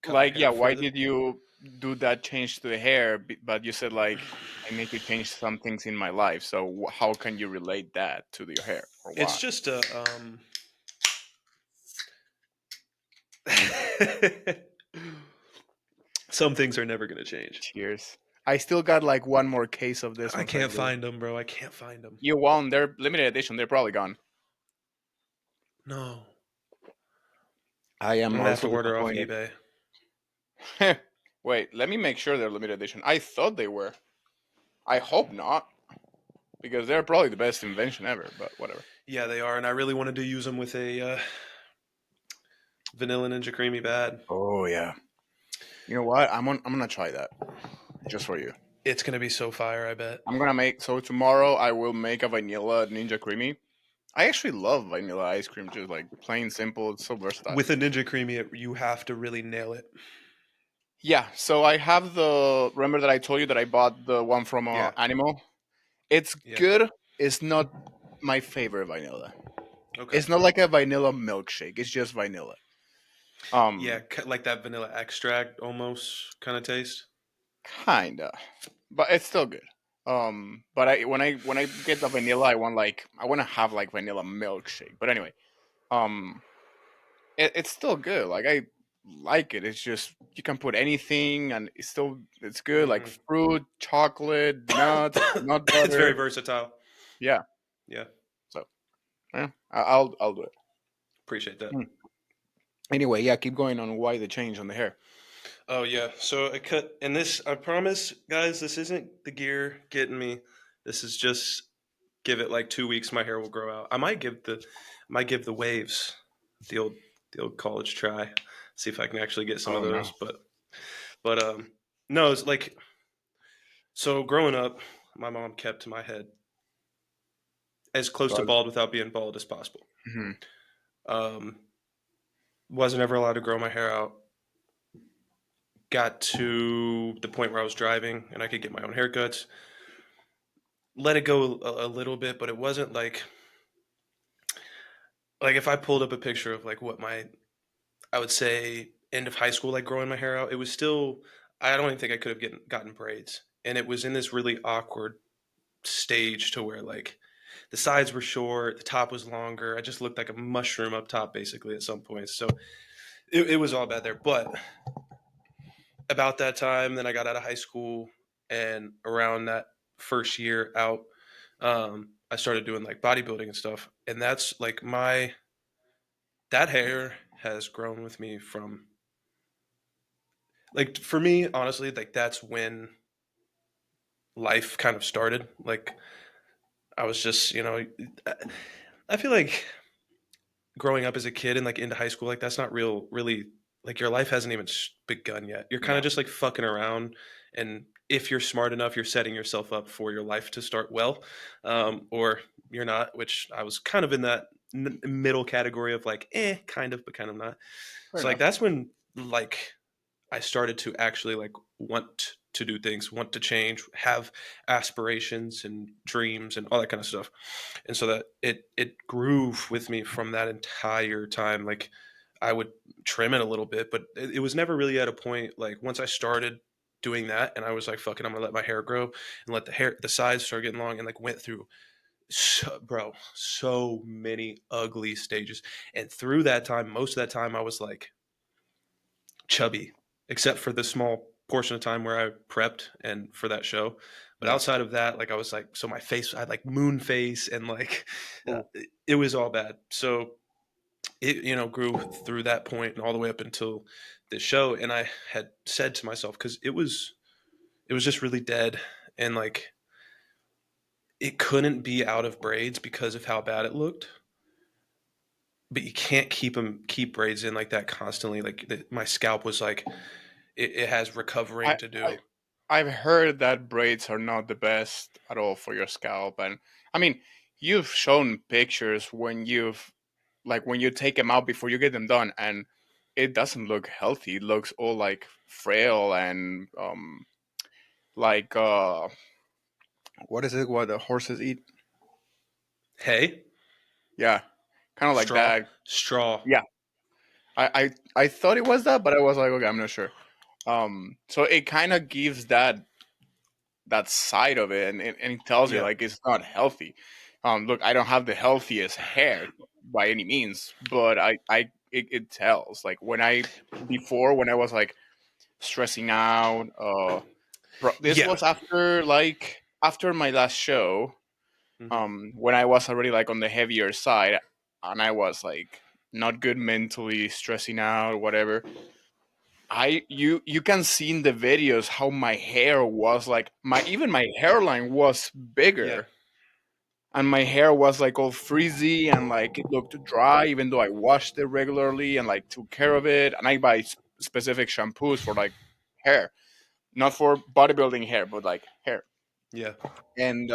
cut my hair why further. did you do that change to the hair? But you said like I need to change some things in my life. So how can you relate that to your hair or It's why? just a some things are never going to change. Cheers. I still got like one more case of this I once I can't leave. find them, bro. I can't find them. You won. They're limited edition. They're probably gone. No. I I'm am gonna have to also order off disappointed. eBay. Wait, let me make sure they're limited edition. I thought they were. I hope not, because they're probably the best invention ever. But whatever. Yeah, they are, and I really wanted to use them with a vanilla Ninja Creamy Bad. Oh yeah. You know what? I'm gonna try that just for you. It's gonna be so fire, I bet. I'm gonna make so tomorrow I will make a vanilla ninja creamy. I actually love vanilla ice cream, just like plain simple. It's so versatile. With a Ninja Creamy, you have to really nail it. Yeah. So I have the. Remember that I told you that I bought the one from Yeah, Animal. It's yeah. good. It's not my favorite vanilla. Okay. It's not like a vanilla milkshake. It's just vanilla. Yeah, Um, like that vanilla extract almost kind of taste. Kinda, but it's still good. But when I get the vanilla, I want to have like vanilla milkshake. But anyway, um, it's still good. Like I like it. It's just you can put anything, and it's good. Like Hmm. fruit, chocolate, nuts, nut It's very butter. versatile. Yeah. Yeah, So yeah, I'll do it. appreciate that. Hmm. Anyway, yeah, keep going on why the change on the hair. Oh yeah, so I cut, and this I promise, guys, this isn't the gear getting me. This is just give it like 2 weeks, my hair will grow out. I might give the waves the old the old college try. See if I can actually get some of Oh no. those. But no, it's like so growing up, my mom kept my head as close to But, bald without being bald as possible. mhm. Um, wasn't ever allowed to grow my hair out. Got to the point where I was driving and I could get my own haircuts. Let it go a little bit, but it wasn't like if I pulled up a picture of like what my I would say end of high school, like growing my hair out, it was still I don't even think I could have gotten braids, and it was in this really awkward stage to where like the sides were short, the top was longer. I just looked like a mushroom up top basically at some point. So it was all bad there. But about that time, then I got out of high school, and around that first year out, I started doing like bodybuilding and stuff, and that's like my that hair has grown with me from like for me honestly like that's when life kind of started. Like I was just I feel like growing up as a kid and like into high school like that's not really like your life hasn't even begun yet. You're kind Yeah. of just like fucking around, and if you're smart enough you're setting yourself up for your life to start well, or you're not, which I was kind of in that middle category of like kind of but kind of not. Fair So like enough. that's when like I started to actually like want to do things, want to change, have aspirations and dreams and all that kind of stuff. And so that it grew with me from that entire time. Like I would trim it a little bit, but it was never really at a point like once I started doing that and I was like, fuck it, I'm gonna let my hair grow and let the sides start getting long, and like went through so many ugly stages. And through that time, most of that time I was like chubby, except for the small portion of time where I prepped and for that show. But Yeah. outside of that, like I was like, so my face, I had like moon face, and like Oh, it was all bad. So it, grew through that point and all the way up until this show. And I had said to myself, because it was just really dead, and like it couldn't be out of braids because of how bad it looked. But you can't keep braids in like that constantly. Like my scalp was like it has recovering I, to I do. I've heard that braids are not the best at all for your scalp, and I mean, you've shown pictures when you take them out before you get them done, and it doesn't look healthy. It looks all like frail and like what is it? What the horses eat? Hay, Yeah, kind of like straw, that. straw. Yeah, I thought it was that, but I was like, okay, I'm not sure. So it kind of gives that side of it, and it tells you Yeah. like it's not healthy. Look, I don't have the healthiest hair by any means, but it tells. Like when I was like stressing out. This Yeah. was after my last show, Hmm. when I was already like on the heavier side, and I was like not good mentally, stressing out, whatever. You can see in the videos how my hair was like my hairline was Yeah. bigger, and my hair was like all frizzy and like it looked dry even though I washed it regularly and like took care of it, and I buy specific shampoos for like hair, not for bodybuilding hair, but like hair. Yeah. And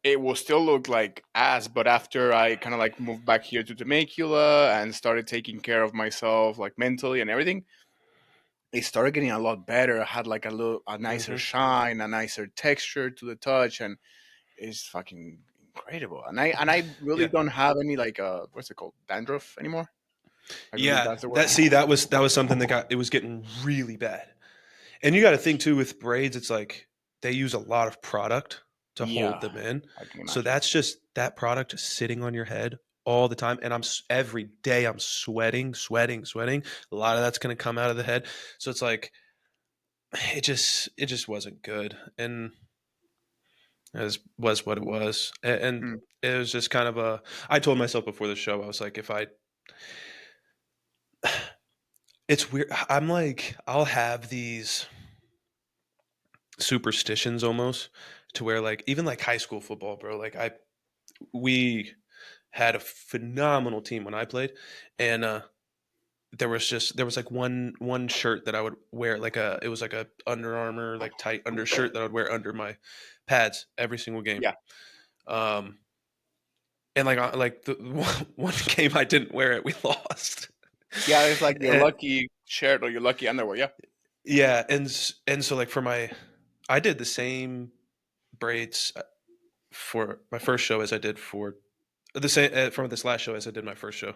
it will still look like ass, but after I kind of like moved back here to Temecula and started taking care of myself like mentally and everything, it started getting a lot better. I had like a nicer Hmm. shine, a nicer texture to the touch, and it's fucking incredible. And I really Yeah. don't have any like what's it called, dandruff anymore. I believe Yeah. that's the word. That was something it was getting really bad. And you got to think too with braids, it's like they use a lot of product to hold Yeah, them in. I can So imagine. that's just that product just sitting on your head all the time. And every day I'm sweating, sweating, sweating. A lot of that's going to come out of the head. So it's like, it just wasn't good. And it was what it was. And Mm. it was just kind of I told myself before the show, I was like, it's weird. I'm like, I'll have these superstitions almost to where like even like high school football, bro, like we had a phenomenal team when I played, and there was like one shirt that I would wear, like it was like a Under Armour like tight undershirt that I would wear under my pads every single game. Yeah, um and like the one game I didn't wear it, we lost. yeah, it's like your And- lucky shirt or your lucky underwear. Yeah. yeah, and so like I did the same braids for my first show as I did for the same from this last show as I did my first show.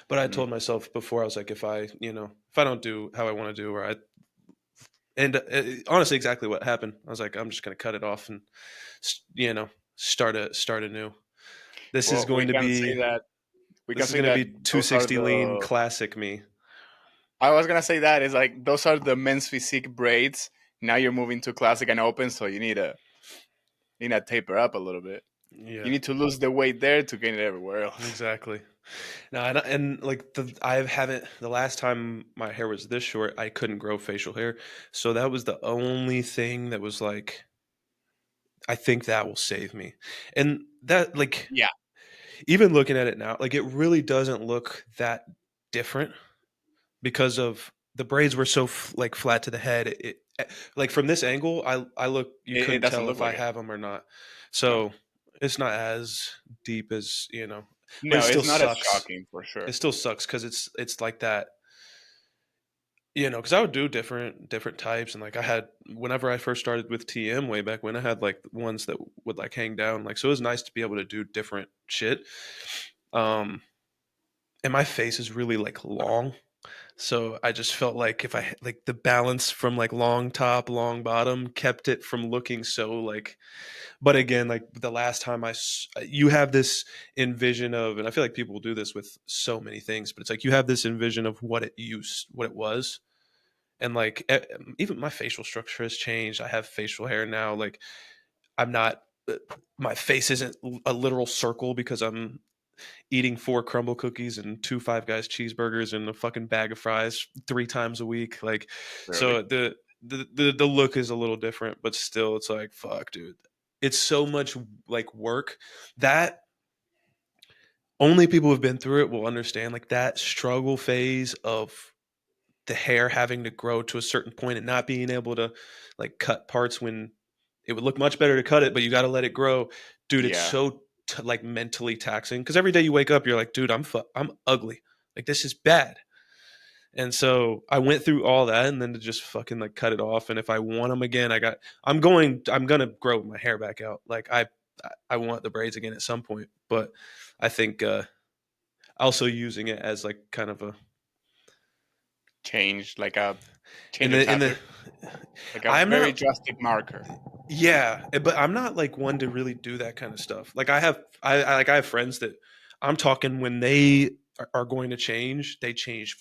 But I Mm. told myself before, I was like, if I don't do how I want to do, and honestly, exactly what happened. I was like, I'm just going to cut it off and you know start anew. This is Well, going to be we can this is say going to that be those are 260 lean the. classic me. I was gonna say that is like those are the men's physique braids. Now you're moving to classic and open, so you need to taper up a little bit. You Yeah, need to lose the weight there to gain it everywhere else. exactly. Now, and like I haven't, the last time my hair was this short, I couldn't grow facial hair, so that was the only thing that was like, I think that will save me. And that, like, Yeah, even looking at it now, like, it really doesn't look that different because of the braids were so like flat to the head. Like from this angle, I look, you it couldn't doesn't tell look if I like it. have them or not. No, So it's not as deep as, but it no, still it's not as sucks. shocking for sure. It still sucks because it's like that, because I would do different types, and like I had, whenever I first started with TM way back when, I had like ones that would like hang down, like, so it was nice to be able to do different shit. Um, and my face is really like long, so I just felt like if I like the balance from like long top, long bottom kept it from looking so like. But again, like the last time you have this envision of, and I feel like people will do this with so many things, but it's like you have this envision of what it was, and like even my facial structure has changed. I have facial hair now. Like I'm not. My face isn't a literal circle because I'm eating 4 crumble cookies and 2 Five Guys cheeseburgers and a fucking bag of fries 3 times a week. Like, Really. so the look is a little different, but still, it's like, fuck, dude. It's so much like work that only people who've been through it will understand. Like that struggle phase of the hair having to grow to a certain point and not being able to like cut parts when it would look much better to cut it, but you got to let it grow. Dude, it's Yeah, so like mentally taxing because every day you wake up, you're like, dude, I'm ugly. Like this is bad. And so I went through all that, and then to just fucking like cut it off. And if I want them again, I'm gonna grow my hair back out. Like I want the braids again at some point, but I think also using it as like kind of change, like a In change of the chapter, like a I'm very not. drastic marker. Yeah, but I'm not like one to really do that kind of stuff. Like I have friends that I'm talking when they are going to change, they change.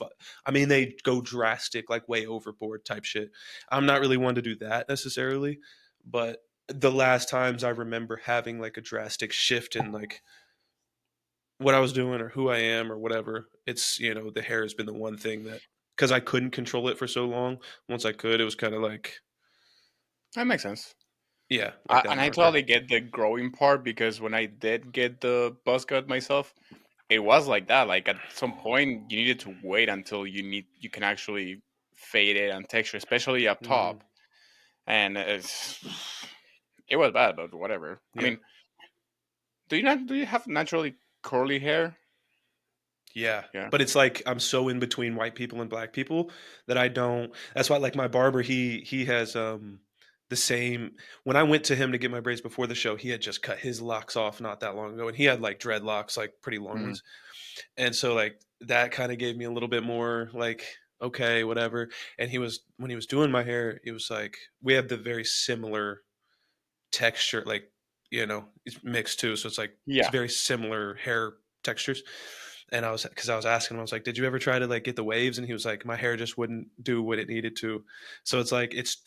I mean, they go drastic, like way overboard type shit. I'm not really one to do that necessarily, but the last times I remember having like a drastic shift in like what I was doing or who I am or whatever, it's, the hair has been the one thing that, because I couldn't control it for so long. Once I could, it was kind of like, That makes sense. yeah, like that And I marker. totally get the growing part because when I did get the buzz cut myself, it was like that. Like at some point, you needed to wait until you can actually fade it and texture, especially up Mm, top. And it was bad, but whatever. I yeah. mean, do you have naturally curly hair? Yeah, Yeah. but it's like I'm so in between white people and black people that I don't. That's why, like my barber, he has the same. When I went to him to get my braids before the show, he had just cut his locks off not that long ago, and he had like dreadlocks, like pretty long Hmm. ones, and so like that kind of gave me a little bit more like okay, whatever. And he was when he was doing my hair, it was like we have the very similar texture, like it's mixed too, so it's like it's Yeah. very similar hair textures. And because I was asking him, I was like, "Did you ever try to like get the waves?" And he was like, "My hair just wouldn't do what it needed to." So it's like it's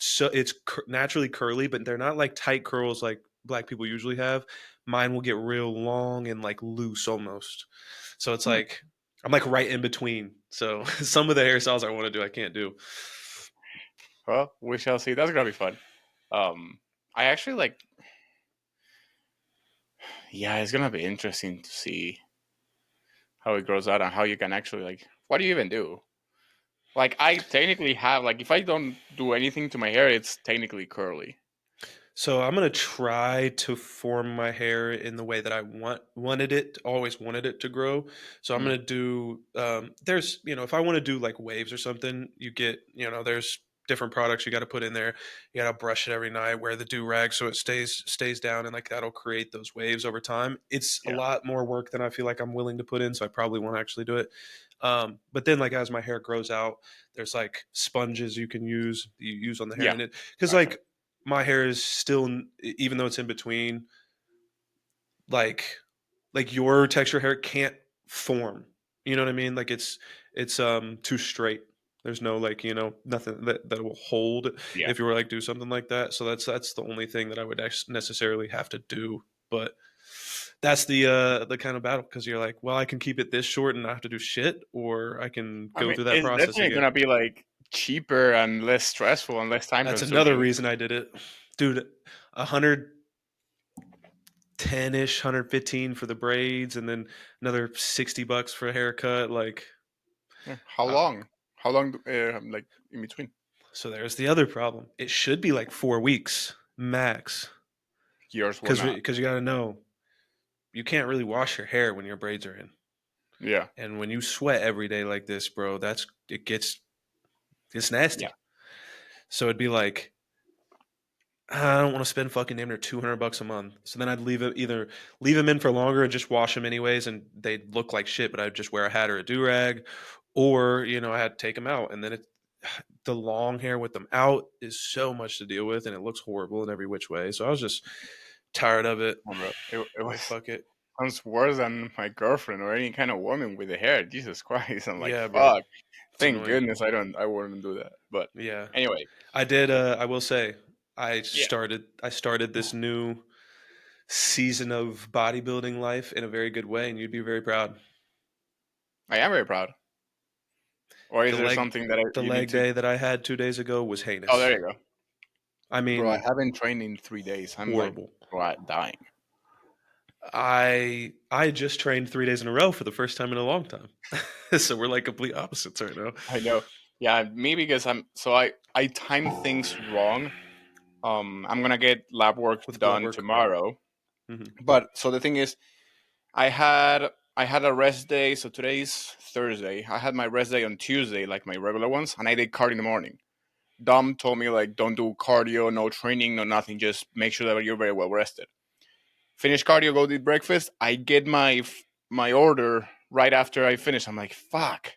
naturally curly, but they're not like tight curls like black people usually have. Mine will get real long and like loose almost. So it's Hmm. like I'm like right in between. So some of the hairstyles I want to do, I can't do. Well, we shall see. That's gonna be fun. Um, I actually like. Yeah, it's gonna be interesting to see how it grows out and how you can actually like. What do you even do? Like, I technically have like, if I don't do anything to my hair, it's technically curly. So I'm gonna try to form my hair in the way that I always wanted it to grow. So I'm Mm, gonna do. There's, if I want to do like waves or something, you get, there's different products you got to put in there. You got to brush it every night, wear the do rag so it stays down, and like that'll create those waves over time. It's a yeah. lot more work than I feel like I'm willing to put in, so I probably won't actually do it. But then like as my hair grows out, there's like sponges you use on the hair, Yeah. and it because Gotcha. like my hair is still, even though it's in between, like your texture hair can't form. You know what I mean? Like it's too straight. There's no like nothing that will hold Yeah. if you were like do something like that. So that's the only thing that I would necessarily have to do. But that's the kind of battle, because you're like, well, I can keep it this short and not have to do shit, or I can I go mean, through that it's process definitely again. gonna be like cheaper and less stressful and less time That's another consuming. reason I did it, dude. 110-ish, 115 for the braids, and then another $60 for a haircut. Like, Yeah. How uh, long? How long? Like in between? so there's the other problem. It should be like 4 weeks max, Yours will because not. you got to know you can't really wash your hair when your braids are in, Yeah. and when you sweat every day like this, bro, it's Yeah. nasty. So it'd be like, I don't want to spend fucking damn near $200 a month. So then I'd either leave them in for longer and just wash them anyways, and they'd look like shit, but I'd just wear a hat or a do rag, or I had to take them out, and then the long hair with them out is so much to deal with, and it looks horrible in every which way. So I was just tired of it. Oh, bro. It Like was fuck it, sounds worse than my girlfriend or any kind of woman with the hair. Jesus Christ! I'm like, yeah, bro, fuck. it's Thank annoying. goodness I wouldn't do that. But Yeah, anyway, I did. I will say, yeah, I started this new season of bodybuilding life in a very good way, and you'd be very proud. I am very proud. Or The is there leg something that the you need leg to? day that I had 2 days ago was Oh, heinous. there you go, I bro. I mean, haven't trained in 3 days. I'm like horrible. dying. I just trained 3 days in a row for the first time in a long time. So we're like complete opposites right now I know. Yeah, me because I time things wrong. I'm gonna get lab work with blood done work. tomorrow. Hmm. But so the thing is, I had a rest day. So today's Thursday. I had my rest day on Tuesday, like my regular ones, and I did cardio in the morning. Dom told me like, don't do cardio, no training, no nothing. Just make sure that you're very well rested. Finish cardio, go eat breakfast. I get my order right after I finish. I'm like, fuck.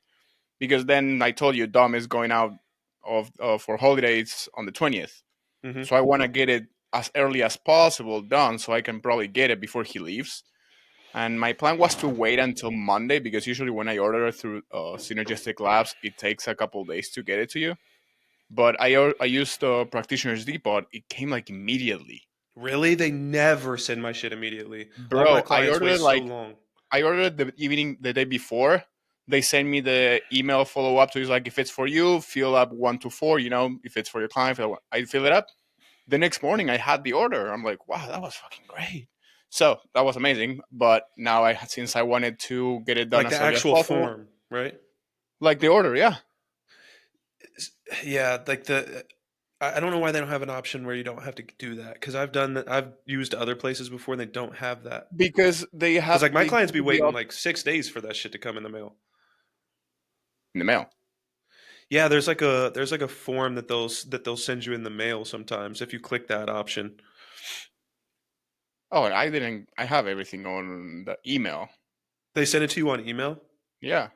because then I told you Dom is going out of for holidays on the 20th. Hmm. So I want to get it as early as possible done so I can probably get it before he leaves. And my plan was to wait until Monday because usually when I order it through Synergistic Labs, it takes a couple days to get it to you. But I used Practitioners Depot. It came like immediately. Really? They never send my shit immediately. All my Bro, clients wait so long. I ordered the evening the day before. They send me the email follow up. So it's like, if it's for you, fill up 1 to 4. If it's for your client, I fill it up. The next morning, I had the order. I'm like, wow, that was fucking great. So that was amazing. But now, since I wanted to get it done Like as the early as actual possible, form, right? like the order, yeah, Yeah, like I don't know why they don't have an option where you don't have to do that because I've done that. I've used other places before and they don't have that. because Because like my they clients give be you the waiting option like 6 days for that shit to come in the mail. in the mail. Yeah, there's like a form that they'll send you in the mail sometimes if you click that option. Oh, I didn't. I have everything on the email. They send it to you on email. Yeah,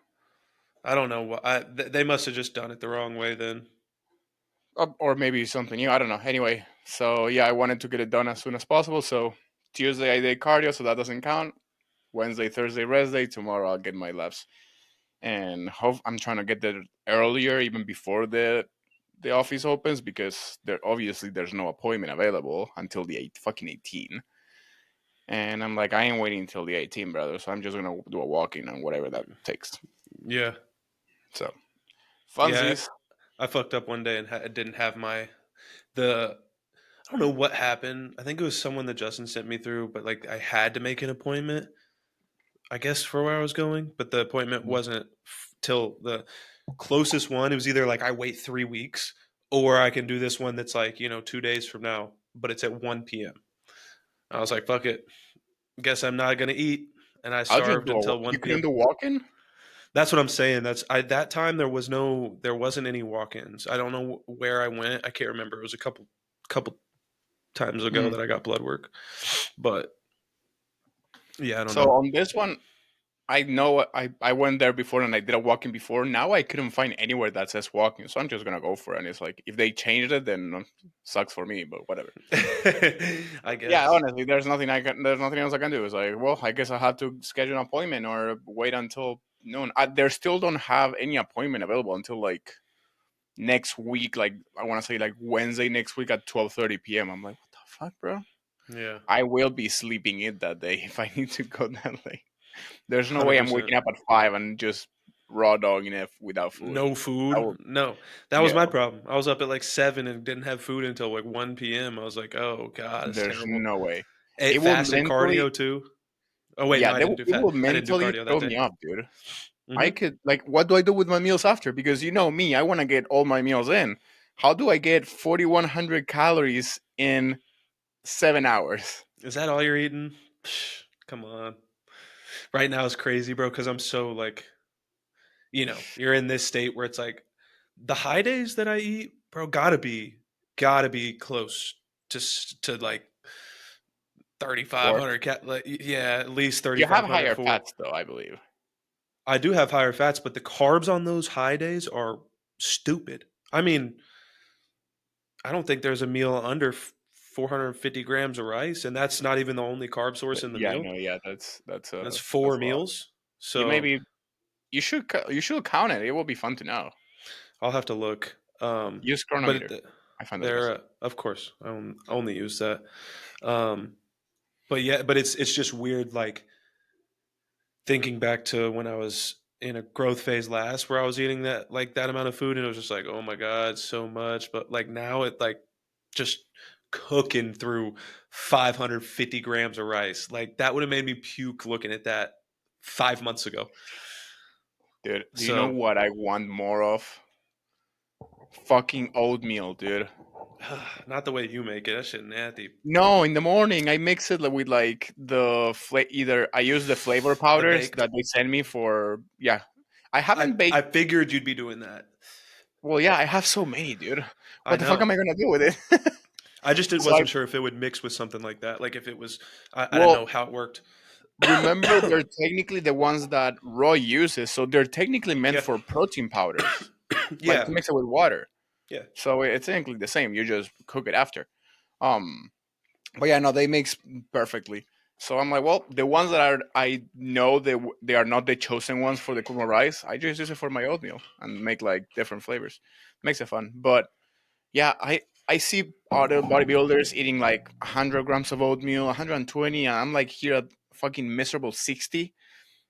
I don't know what they must have just done it the wrong way then. or maybe something new. I don't know. Anyway, so yeah, I wanted to get it done as soon as possible. So Tuesday I did cardio, so that doesn't count. Wednesday, Thursday, rest day. Tomorrow I'll get my labs, and I'm trying to get there earlier, even before the office opens, because there's no appointment available until the fucking 18. And I'm like, I ain't waiting until the 18, brother. So I'm just gonna do a walk-in and whatever that takes. Yeah, So yeah. funsies. I fucked up one day and didn't have the. I don't know what happened. I think it was someone that Justin sent me through, but like I had to make an appointment. I guess for where I was going, but the appointment wasn't till the closest one. It was either like I wait 3 weeks or I can do this one that's like 2 days from now, but it's at 1 p.m. I was like, fuck it. Guess I'm not gonna eat, and I I'll just starved do a. until You 1 couldn't p.m. do walk-in. That's what I'm saying. That time there wasn't any walk-ins. I don't know where I went. I can't remember. It was a couple times ago Mm. that I got blood work, but yeah, I don't So know. on this one, I know I went there before and I did a walk-in before. Now I couldn't find anywhere that says walk-in, so I'm just gonna go for it. And it's like, if they changed it, then sucks for me, but whatever. I Yeah, guess. honestly, there's nothing else I can do. It's like, well, I guess I have to schedule an appointment or wait until noon. They still don't have any appointment available until like next week. Like, I want to say like Wednesday next week at 12:30 p.m. I'm like, what the fuck, bro? Yeah, I will be sleeping in that day if I need to go that late. There's no way I'm 100%. waking up at 5 and just raw dogging it without food. No That food. will No, that was my no. problem. I was up at like 7 and didn't have food until like 1 p.m. I was like, oh god, it's There's terrible. no way. Ate It will fasted mentally, cardio too. Oh wait, no, yeah, I didn't do it fat. will I didn't do mentally cardio that throw day. me off, dude. I Hmm. could like, what do I do with my meals after? Because you know me, I want to get all my meals in. How do I get 4,100 calories in 7 hours? Is that all you're eating? Psh, come on. Right now is crazy, bro, because I'm so like, you're in this state where it's like the high days that I eat, bro, gotta be close to like Four. 3,500 like yeah, at least You have 3,500 higher for. fats, though, I believe. I do have higher fats, but the carbs on those high days are stupid. I mean, I don't think there's a meal under 450 grams of rice, and that's not even the only carb source in the Yeah, meal. no, yeah, That's that's four a lot. meals. You So maybe you should count it. It will be fun to know. I'll have to look. Use But chronometer. I find that the best. they're of course I only use that. Um, but yeah, but it's just weird. Like thinking back to when I was in a growth phase last, where I was eating that amount of food, and it was just like, oh my god, so much. But like now, it like just cooking through 550 grams of rice. Like that would have made me puke looking at that 5 months ago. Dude, do you know So what I want more of? Fucking oatmeal, dude. not the way you make it. That shit nasty. No, in the morning I mix it with like either I use the flavor The powders baked. that they send me for, yeah. I haven't I baked. figured you'd be doing that. Well, yeah, I have so many, dude. I What the fuck know. am I gonna do with it? I just So I wasn't sure if it would mix with something like that. Like if it was, I didn't well, know how it worked. remember they're technically the ones that Roy uses, so they're technically meant Yeah. for protein powders, like to Yeah. mix it with water. Yeah. So it's technically the same. You just cook it after. Um, but yeah, no, they mix perfectly. So I'm like, well, the ones that are I know they are not the chosen ones for the Kalmar rice. I just use it for my oatmeal and make like different flavors. Makes it fun. But yeah, I see other bodybuilders eating like 100 grams of oatmeal, 120, and I'm like here at fucking miserable 60.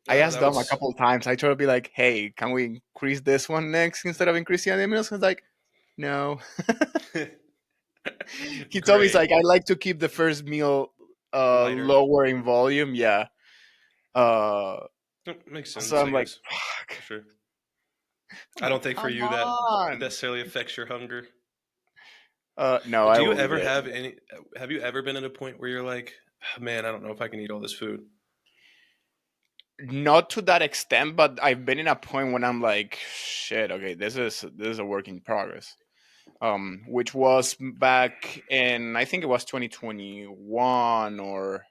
I Oh, asked that would them a couple of times. I try to be like, hey, can we increase this one next instead of increasing the meals? He's like, no. He told me he's great. like, I like to keep the first meal Lighter. lower in volume. Yeah. Uh, Makes so sense, I'm I like, guess, fuck. for sure. I'm I don't like, think for come you that on. necessarily affects your hunger. No, But I do you will eat ever it. have any? Have you ever been at a point where you're like, man, I don't know if I can eat all this food? Not to that extent, but I've been in a point when I'm like, shit. Okay, this is a work in progress. Which was back in I think it was 2021 or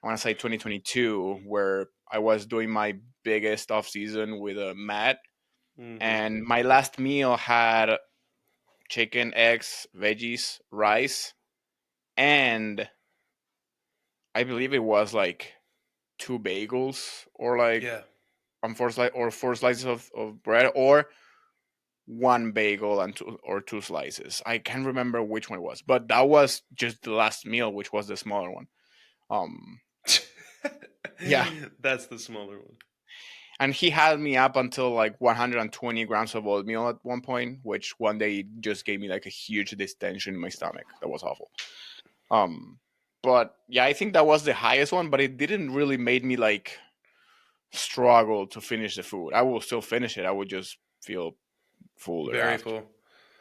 I want to say 2022, where I was doing my biggest off season with a Matt, Mm-hmm. and my last meal had chicken, eggs, veggies, rice, and I believe it was like two bagels or like Yeah. four slices of bread or one bagel and two slices. I can't remember which one it was, but that was just the last meal, which was the smaller one. Um, yeah, That's the smaller one. and he had me up until like 120 grams of oatmeal at one point, which one day just gave me like a huge distension in my stomach. That was awful. Um, but yeah, I think that was the highest one, but it didn't really made me like struggle to finish the food. I will still finish it. I would just feel fuller Very after. full.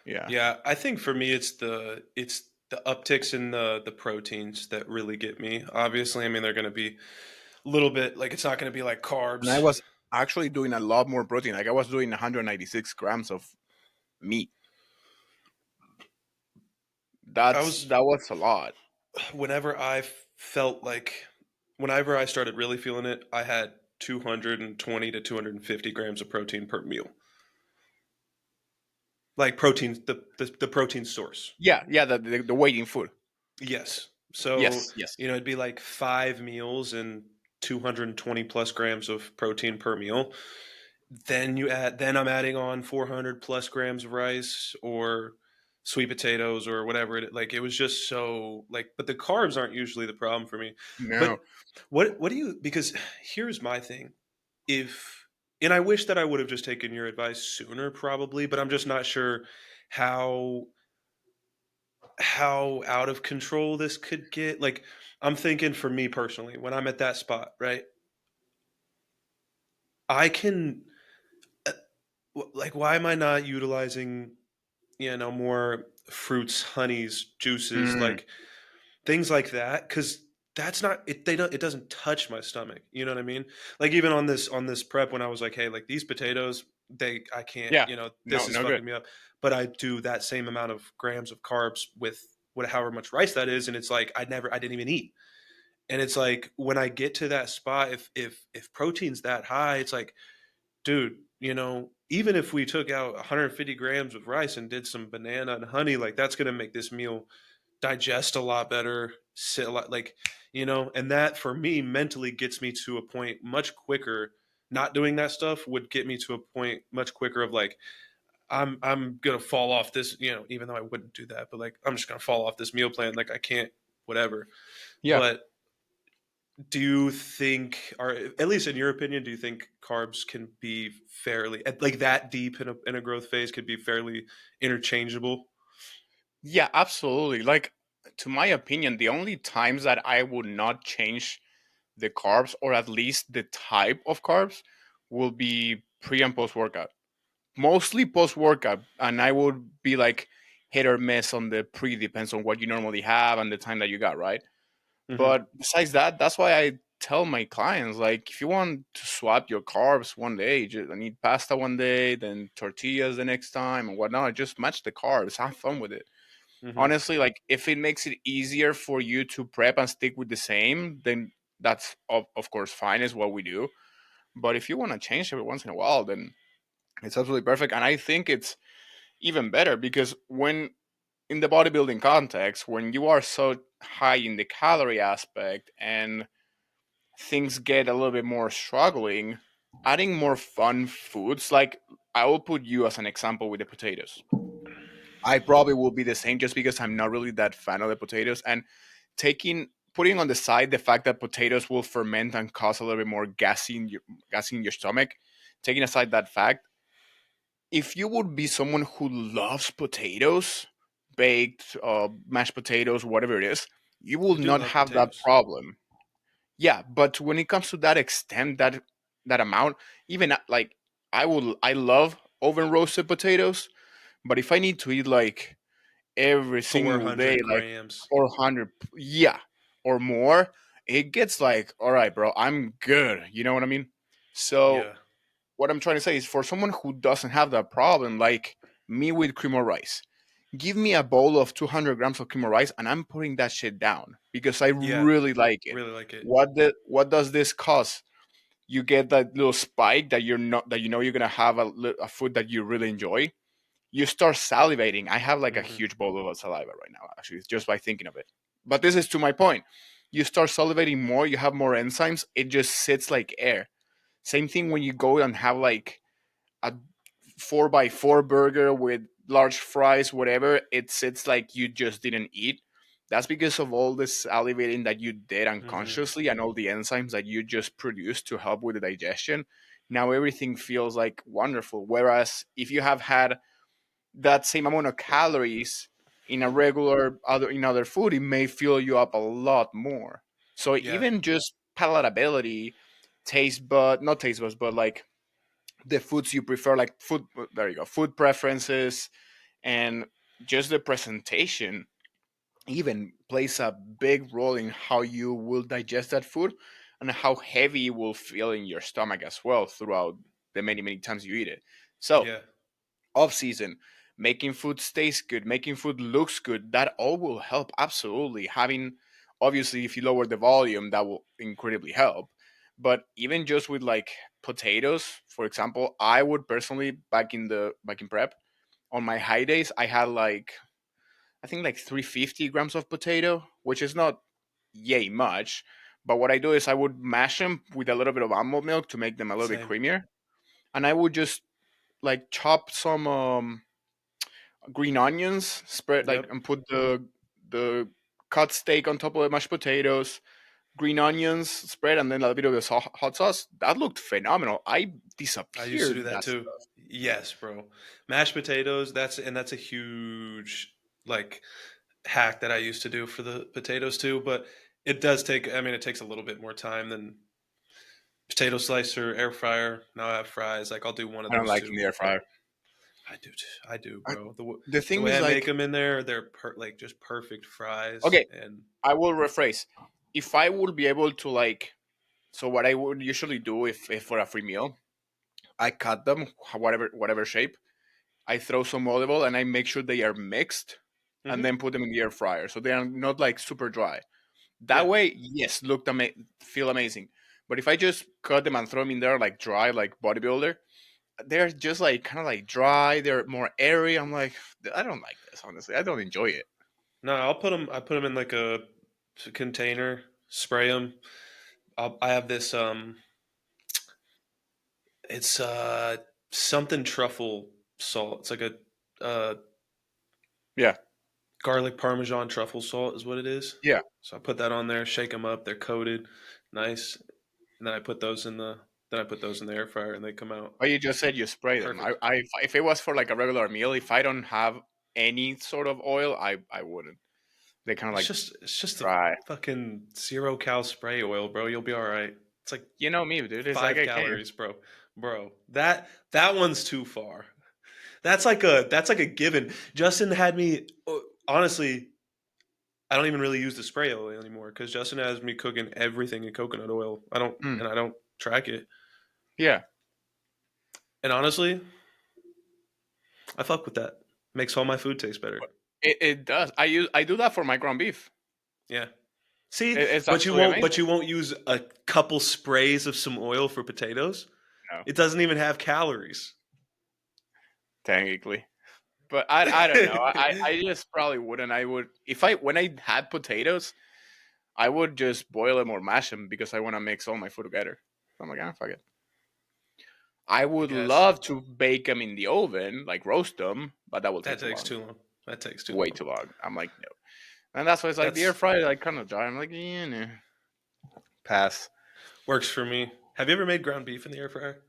Yeah. Yeah, I think for me it's the upticks in the proteins that really get me. Obviously, I mean they're going to be a little bit like it's not going to be like And I carbs. was actually doing a lot more protein. Like I was doing 196 grams of meat. I was That was a lot. whenever I felt like whenever I started really feeling it, I had 220 to 250 grams of protein per meal. Like protein, the protein source. Yeah, yeah. The waiting food. Yes. So, Yes, yes. it'd be like 5 meals and 220 plus grams of protein per meal. Then I'm adding on 400 plus grams of rice or sweet potatoes or whatever like it was just so like but the carbs aren't usually the problem for me. No. But what do you because here's my thing. If and I wish that I would have just taken your advice sooner probably, but I'm just not sure how out of control this could get. Like I'm thinking for me personally, when I'm at that spot, right? I can uh, like why am I not utilizing more fruits, honeys, juices, Mm, like things like that cuz that's not it they don't it doesn't touch my stomach. You know what I mean? Like even on this prep when I was like, "Hey, like these potatoes, I can't, yeah. this No, is no good. fucking me up." But I do that same amount of grams of carbs with however much rice that is and it's like I didn't even eat. And it's like when I get to that spot, if protein's that high, it's like, dude, even if we took out 150 grams of rice and did some banana and honey, like that's gonna make this meal digest a lot better, sit a lot like, and that for me mentally gets me to a point much quicker. Not doing that stuff would get me to a point much quicker of like I'm gonna fall off this, even though I wouldn't do that, but like I'm just gonna fall off this meal plan. Like I can't, whatever. Yeah. But do you think, or at least in your opinion, do you think carbs can be fairly, like that deep in a growth phase, could be fairly interchangeable? Yeah, absolutely. Like to my opinion, the only times that I would not change the carbs or at least the type of carbs will be pre and post workout. Mostly post workout, and I would be like hit or miss on the pre, depends on what you normally have and the time that you got, right? Hmm. But besides that, that's why I tell my clients like if you want to swap your carbs one day, just I need pasta one day, then tortillas the next time and whatnot. Just match the carbs, have fun with it. Hmm. Honestly, like if it makes it easier for you to prep and stick with the same, then that's of course fine, is what we do. But if you want to change every once in a while, then it's absolutely perfect. And I think it's even better because when in the bodybuilding context, when you are so high in the calorie aspect and things get a little bit more struggling, adding more fun foods, like I will put you as an example with the potatoes. I probably will be the same just because I'm not really that fan of the potatoes. And taking putting on the side the fact that potatoes will ferment and cause a little bit more gassing in your stomach, taking aside that fact, if you would be someone who loves potatoes, baked, mashed potatoes, whatever it is, you will I do not love have that potatoes. problem. Yeah, but when it comes to that extent, that amount, even like I love oven roasted potatoes, but if I need to eat like every single day, 400 like grams. 400, yeah, or more, it gets like, all right, bro, I'm good. You know what I mean? So Yeah. what I'm trying to say is for someone who doesn't have that problem, like me with cream of rice, give me a bowl of 200 grams of cream of rice and I'm putting that shit down because I Yeah. really like it. Really like it. What does this cost? You get that little spike that you know you're gonna have a food that you really enjoy. You start salivating. I have like a Hmm. huge bowl of saliva right now, actually, just by thinking of it. But this is to my point. You start salivating more. You have more enzymes. It just sits like air. Same thing when you go and have like a 4x4 burger with large fries, whatever. It sits like you just didn't eat. That's because of all this salivating that you did Hmm. unconsciously and all the enzymes that you just produced to help with the digestion. Now everything feels like wonderful. Whereas if you have had that same amount of calories in a regular other in other food, it may fill you up a lot more. So Yeah. even just palatability, taste bud, not taste buds, but like the foods you prefer, like food. There you go, food preferences, and just the presentation even plays a big role in how you will digest that food and how heavy it will feel in your stomach as well throughout the many times you eat it. So Yeah. off season, making food taste good, making food looks good, that all will help absolutely. Having obviously if you lower the volume, that will incredibly help. But even just with like potatoes, for example, I would personally back in prep, on my high days, I had like I think like 350 grams of potato, which is not yay much. But what I do is I would mash them with a little bit of almond milk to make them a little bit Same. creamier, and I would just like chop some green onions, spread like Yep. and put the cut steak on top of the mashed potatoes, green onions spread, and then a little bit of the hot sauce. That looked phenomenal. I I used to do disappeared that that too. stuff. Yes, bro. Mashed potatoes, that's a huge like hack that I used to do for the potatoes too, but it does take, I mean, it takes a little bit more time than potato slicer, air fryer. Now I have fries. Like I'll do one of I don't those like in two. the air fryer. I do, I, bro. the The thing way is, I make like, them in there, they're like just perfect fries. okay, And I will rephrase. If I would be able to like, so what I would usually do if for a free meal, I cut them whatever shape. I throw some olive oil and I make sure they are mixed, and hmm then put them in the air fryer so they are not like super dry. That yeah, way, yes, feel amazing. But if I just cut them and throw them in there like dry, like bodybuilder, they're just like kind of like dry. They're more airy. I'm like, I don't like this. Honestly, I don't enjoy it. no, I'll put them. I put them in like a container, spray them. I have this. It's something truffle salt. It's like a Yeah, garlic parmesan truffle salt is what it is. yeah. So I put that on there, shake them up. They're coated, nice, and then I put those in the air fryer, and they come out But you just said you spray them. perfect. If it was for like a regular meal, if I don't have any sort of oil, I wouldn't. They kind of like It's just a dry. fucking 0 cal spray oil, bro. You'll be all right. It's like You know me, dude. It's like 5 calories, bro. Bro, that one's too far. That's like a given. Justin had me honestly. I don't even really use the spray oil anymore because Justin has me cooking everything in coconut oil. mm, I don't track it. yeah. And honestly, I fuck with that. Makes all my food taste better. It does. I do that for my ground beef. Yeah, See, It's but you absolutely won't. amazing. But you won't use a couple sprays of some oil for potatoes. No, It doesn't even have calories. technically. But I don't know. I just probably wouldn't. I would if I when I had potatoes, I would just boil them or mash them because I want to mix all my food together. So I'm like, ah, fuck it. I I would guess love to bake them in the oven, like roast them, but that will take that too takes long. too long. That takes too Way long. too long. I'm like, no. And that's why it's like the air That's fryer, like kind of dry. I'm like, yeah, no. Pass. works for me. Have you ever made ground beef in the air fryer?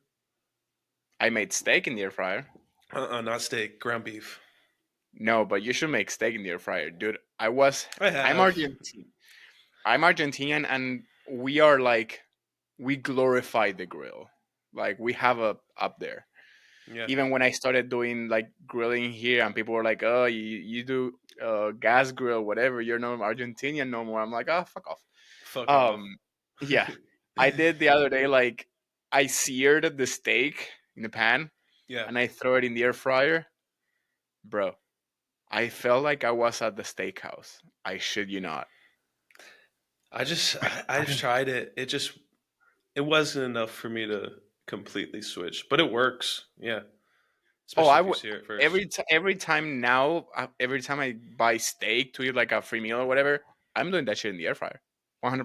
I made steak in the air fryer. Not steak, ground beef. No, but you should make steak in the air fryer, dude. I I'm have. Argentine. I'm Argentinian, and we are like, we glorify the grill. Like we have a up there. Yeah, Even when I started doing like grilling here, and people were like, "Oh, you do gas grill, whatever. You're no Argentinian no more." I'm like, "Oh, fuck off." fuck off. Um, yeah, I did the other day. Like, I seared the steak in the pan, Yeah, and I throw it in the air fryer, bro. I felt like I was at the steakhouse. I shit you not. I've tried it. It wasn't enough for me to completely switch, but it works. Yeah, Oh, especially if you sear it first. every time now, every time I buy steak to eat like a free meal or whatever, I'm doing that shit in the air fryer,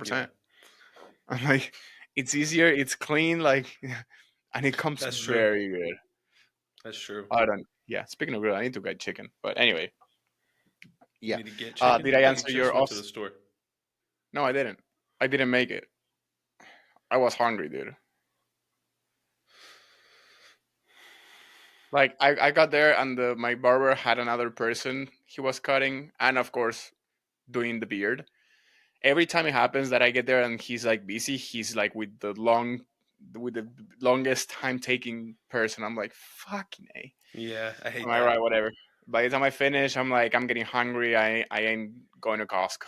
Yeah, 100%. I'm like, it's easier, it's clean, like, and it comes that's true. very good. That's true. I don't. Yeah, speaking of grill, I need to get chicken. But anyway, You yeah. need to get chicken. Did I I thought you answer just your went to off? the store. No, I didn't. I didn't make it. I was hungry, dude. Like I got there and my barber had another person he was cutting, and of course doing the beard. Every time it happens that I get there and he's like busy, he's like with the longest time taking person. I'm like, fucking A. Yeah, I hate Am I that. right? Whatever. By the time I finish, I'm like, I'm getting hungry. I ain't going to Costco.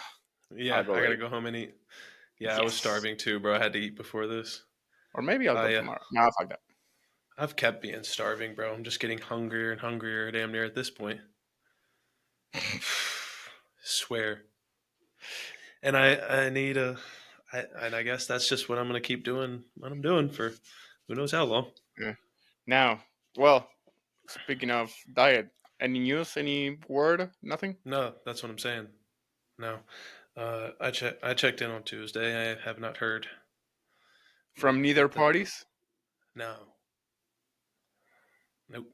I'll Yeah, go I gotta later. go home and eat. Yeah, I was Yes. starving too, bro. I had to eat before this. Or maybe I'll go I tomorrow. No, fuck that. I've kept being starving, bro. I'm just getting hungrier and hungrier, damn near at this point. Swear. And I need and I guess that's just what I'm gonna keep doing. What I'm doing for who knows how long. Yeah. Now, well, speaking of diet, any news? Any word? Nothing No, that's what I'm saying. No, I checked in on Tuesday. I have not heard from neither nothing. parties. No, nope.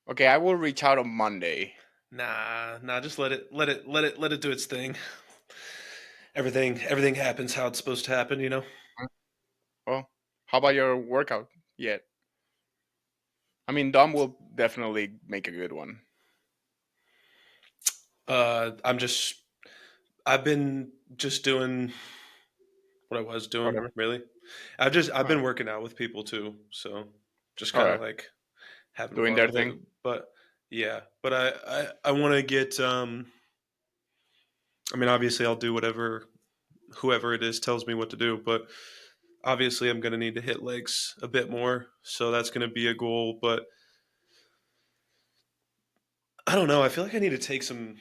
Okay, I will reach out on Monday. Nah. Just let it do its thing. Everything happens how it's supposed to happen. You know. Well, how about your workout yet? I mean, Dom will definitely make a good one. I'm just. I've been just doing what I was doing. Whatever. Really, I've All been right. working out with people too. So just kind of Okay. like having Doing fun their with it. thing. But yeah, but I want to get. I mean, obviously, I'll do whatever whoever it is tells me what to do. But obviously, I'm going to need to hit legs a bit more. So that's going to be a goal. But I don't know. I feel like I need to take some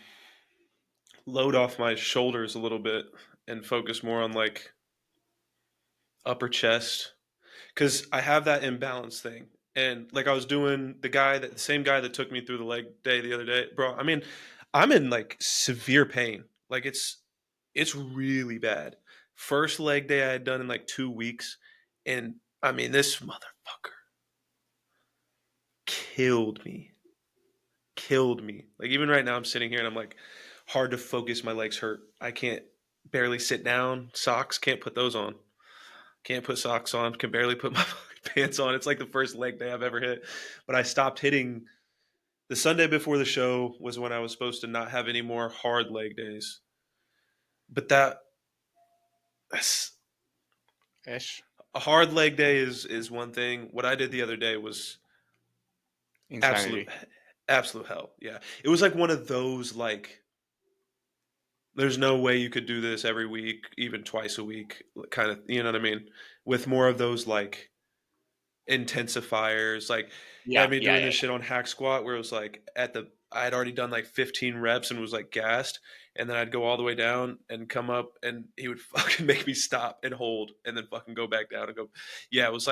load off my shoulders a little bit and focus more on like upper chest because I have that imbalance thing. And like I was doing the same guy that took me through the leg day the other day, bro. I mean, I'm in like severe pain. Like it's really bad. First leg day I had done in like 2 weeks, and I mean this motherfucker killed me, killed me. Like even right now I'm sitting here and I'm like hard to focus. My legs hurt. I can't barely sit down. Socks can't put those on. Can't put socks on. Can barely put my pants on. It's like the first leg day I've ever hit. But I stopped hitting. The Sunday before the show was when I was supposed to not have any more hard leg days. But that's Ish. a hard leg day is one thing. What I did the other day was absolute Insanity. absolute hell. Yeah. It was like one of those like there's no way you could do this every week, even twice a week, kind of, you know what I mean? With more of those like intensifiers. Like you Yeah, had me yeah, doing yeah. this shit on hack squat where it was like at the I had already done like 15 reps and was like gassed, and then I'd go all the way down and come up, and he would fucking make me stop and hold, and then fucking go back down and go. Yeah, it was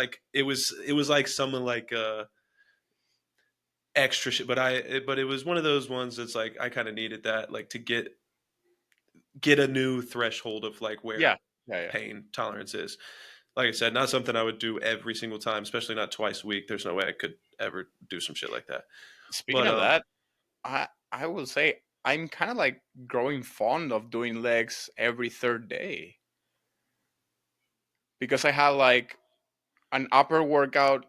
like someone like extra shit, but it was one of those ones that's like I kind of needed that like to get a new threshold of like Yeah, where yeah, yeah. pain tolerance is. Like I said, not something I would do every single time, especially not twice a week. There's no way I could ever do some shit like that. Speaking But of that, I will say I'm kind of like growing fond of doing legs every third day because I have like an upper workout,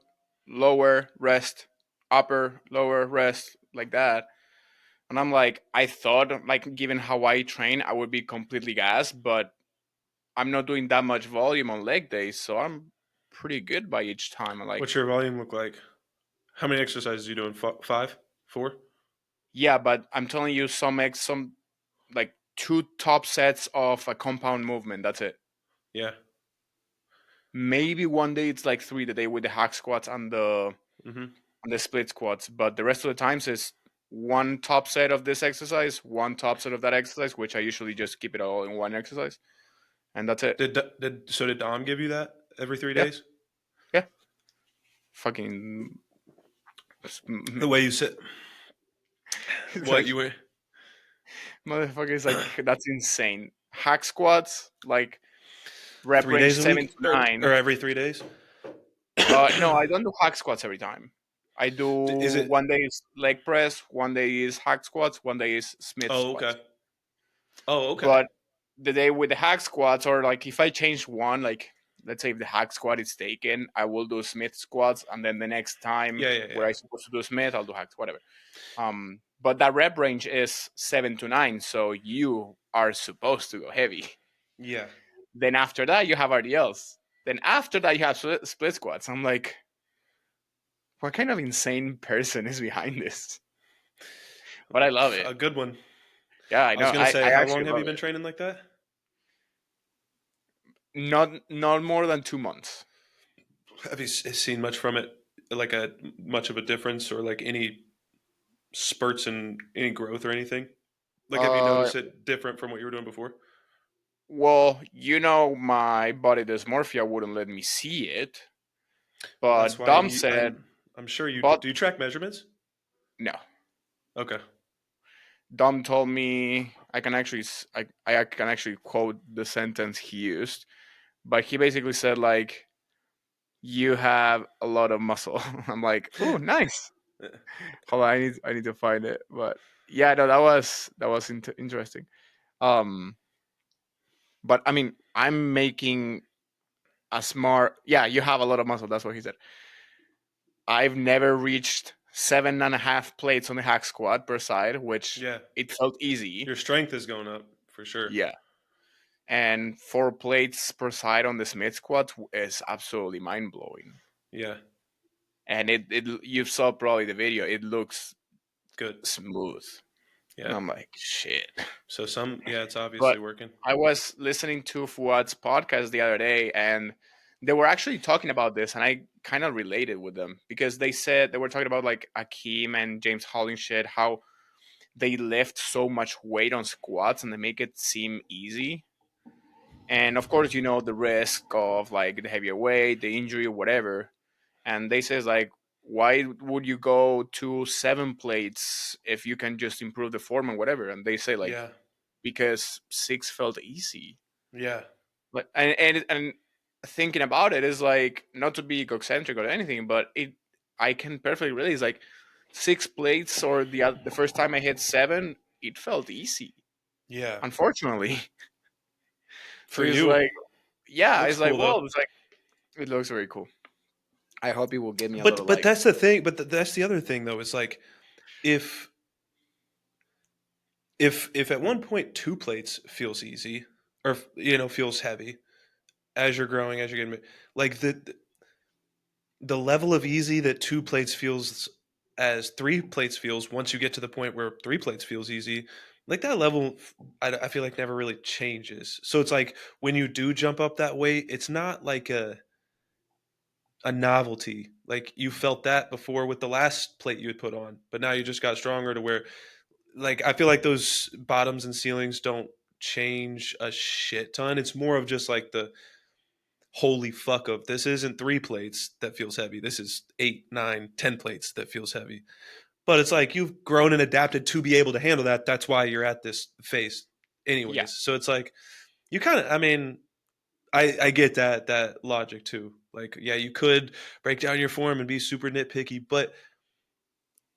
lower rest, upper lower rest like that. And I'm like, I thought like given how I train, I would be completely gassed, but I'm not doing that much volume on leg days, so I'm pretty good by each time. I'm like, what's your volume look like? How many exercises are you doing? Five, four? yeah, but I'm telling you, some like two top sets of a compound movement. That's it. Yeah. Maybe one day it's like three the day with the hack squats Mm-hmm. and the split squats, but the rest of the times is one top set of this exercise, one top set of that exercise, which I usually just keep it all in one exercise, and that's it. Did Dom give you that every three Yeah, days? yeah. Fucking The way you sit. it's What like you were? motherfucker is like that's insane. Hack squats like rep Three range days a seven week, to or nine. every 3 days? No, I don't do hack squats every time. I do Is it? one day is leg press, one day is hack squats, one day is Smith Oh, squats. okay. Oh, okay. But the day with the hack squats, or like if I change one, like let's say if the hack squat is taken, I will do Smith squats, and then the next time Yeah, yeah, where yeah, I supposed to do Smith, I'll do hacks, whatever. But that rep range is 7 to 9, so you are supposed to go heavy. yeah. Then after that, you have RDLs. Then after that, you have split squats. I'm like, what kind of insane person is behind this? But I love it. A good one. Yeah, I I was know. gonna say, I how long actually have you love been it. training like that? Not more than 2 months. Have you seen much from it? Like a much of a difference, or like any spurts in any growth or anything? Like, have you Uh, noticed it different from what you were doing before? well, my body dysmorphia wouldn't let me see it, Well, that's but why Dom said, I'm sure you but do. You track measurements? no. Okay. Dom told me I can actually quote the sentence he used, but he basically said like you have a lot of muscle. I'm like, oh, nice. Hold on, I need to find it. But yeah, no, that was interesting. Um, but I mean, I'm making a smart. Yeah, you have a lot of muscle. That's what he said. I've never reached 7.5 plates on the hack squat per side, which Yeah, it felt easy. your strength is going up for sure. Yeah, and 4 plates per side on the Smith squat is absolutely mind blowing. Yeah, And it you saw probably the video. It looks good. smooth, and Yeah. I'm like, shit. So yeah, it's But obviously working. I was listening to Fuad's podcast the other day, and they were actually talking about this, and I kind of related with them because they said they were talking about like Akeem and James Hollingshed, how they lift so much weight on squats and they make it seem easy. And of course, the risk of like the heavier weight, the injury, whatever. And they says like, why would you go to 7 plates if you can just improve the form and whatever? And they say like, Yeah, because 6 felt easy. yeah, But and thinking about it is like not to be egocentric or anything, but I can perfectly relate. It's like 6 plates or the first time I hit 7, it felt easy. yeah. Unfortunately, so For it's you, like, yeah, looks it's like, cool well, though. it's like it looks very cool. I hope it will give me a little But like, that's the thing. But that's the other thing though. Is like if if at one point 2 plates feels easy, or feels heavy as you're growing, as you're getting like the level of easy that 2 plates feels as 3 plates feels once you get to the point where 3 plates feels easy, like that level I feel like never really changes. So it's like when you do jump up that weight, it's not like a novelty. Like you felt that before with the last plate you had put on, but now you just got stronger to where like I feel like those bottoms and ceilings don't change a shit ton. It's more of just like the holy fuck of this isn't 3 plates that feels heavy. This is 8, 9, 10 plates that feels heavy. But it's like you've grown and adapted to be able to handle that. That's why you're at this phase, Yeah. anyways. So it's like you kind of. I mean, I get that logic too. Like, yeah, you could break down your form and be super nitpicky, but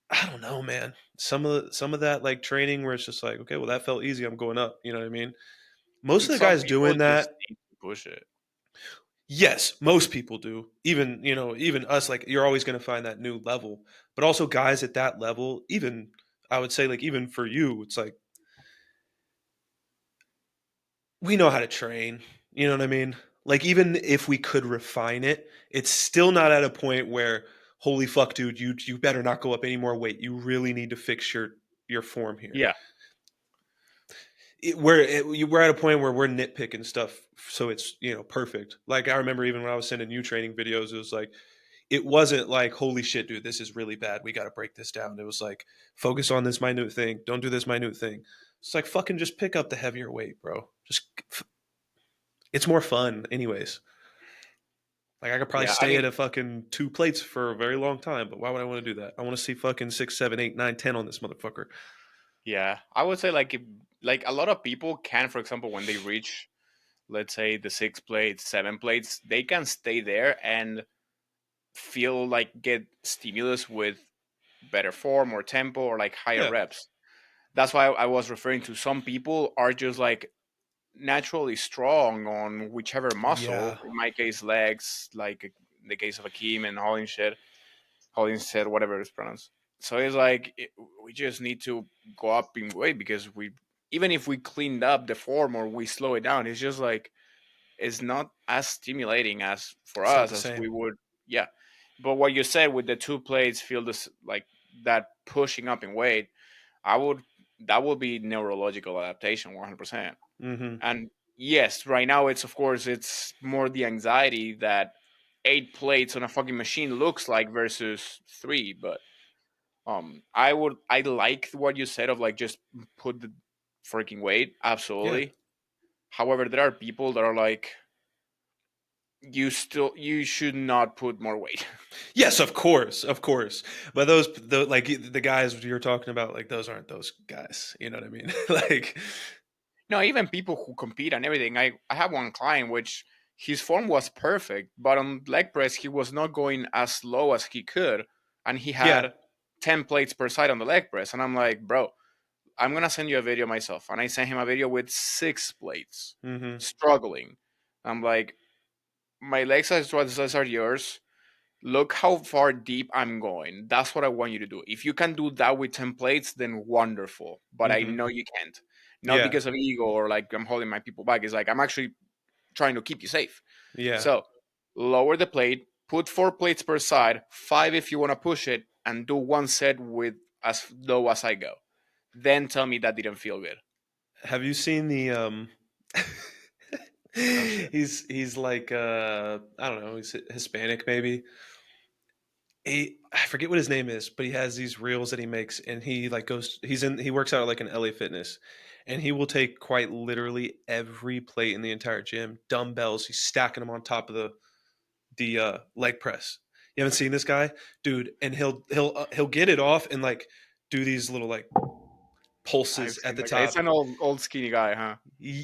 I don't know, man. Some of that like training where it's just like, okay, well that felt easy. I'm going up. You know what I mean? Most And of the some guys people doing just that, need to push it. yes, most people do. Even even us, like you're always going to find that new level. But also guys at that level, even I would say like even for you, it's like we know how to train. You know what I mean? Like even if we could refine it, it's still not at a point where holy fuck, dude, you better not go up any more weight. You really need to fix your form here. Yeah. We're at a point where we're nitpicking stuff, so it's perfect. Like I remember even when I was sending you training videos, it was like it wasn't like holy shit, dude, this is really bad. We got to break this down. It was like focus on this minute thing. Don't do this minute thing. It's like fucking just pick up the heavier weight, bro. Just it's more fun, anyways. Like I could probably Yeah. I stay mean, at a fucking 2 plates for a very long time, but why would I want to do that? I want to see fucking 6, 7, 8, 9, 10 on this motherfucker. yeah. I would say like if, like a lot of people can, for example, when they reach, let's say the 6 plates, 7 plates, they can stay there and feel like get stimulus with better form or tempo or like higher Yeah, reps. That's why I was referring to some people are just like naturally strong on whichever yeah, muscle. In my case, legs, like in the case of Akeem and Hollinshead, whatever it's pronounced. So it's like we just need to go up in weight because we, even if we cleaned up the form or we slow it down, it's just like it's not as stimulating as for it's not us the as we same. would. Yeah, but what you said with the 2 plates, feel this like that pushing up in weight. I would that would be neurological adaptation, 100%. Mm-hmm. And yes, right now it's of course it's more the anxiety that 8 plates on a fucking machine looks like versus three. But I like what you said of like just put the freaking weight. Yeah. Absolutely. However, there are people that are like you should not put more weight. Yes, of course, of course. But like the guys you're talking about, like those aren't those guys. You know what I mean? Like, No, even people who compete and everything. I have one client which his form was perfect, but on leg press he was not going as low as he could, and he yeah. had 10 plates per side on the leg press. And I'm like, bro, I'm gonna send you a video myself. And I sent him a video with 6 plates, Mm-hmm. struggling. I'm like, my leg size are yours. Look how far deep I'm going. That's what I want you to do. If you can do that with 10 plates, then wonderful. But I Mm-hmm. know you can't. Not Yeah. because of ego or like I'm holding my people back. It's like I'm actually trying to keep you safe. Yeah. So lower the plate, put 4 plates per side, 5 if you want to push it, and do one set with as low as I go. Then tell me that didn't feel good. Have you seen the? Oh shit. He's like I don't know. He's Hispanic maybe. I forget what his name is, but he has these reels that he makes, and he like goes. He works out at like an LA Fitness, and he will take quite literally every plate in the entire gym, dumbbells. He's stacking them on top of the leg press. You haven't seen this guy, dude, and he'll get it off and like do these little like I've pulses at seen the that guy. It's top. an old skinny guy, huh?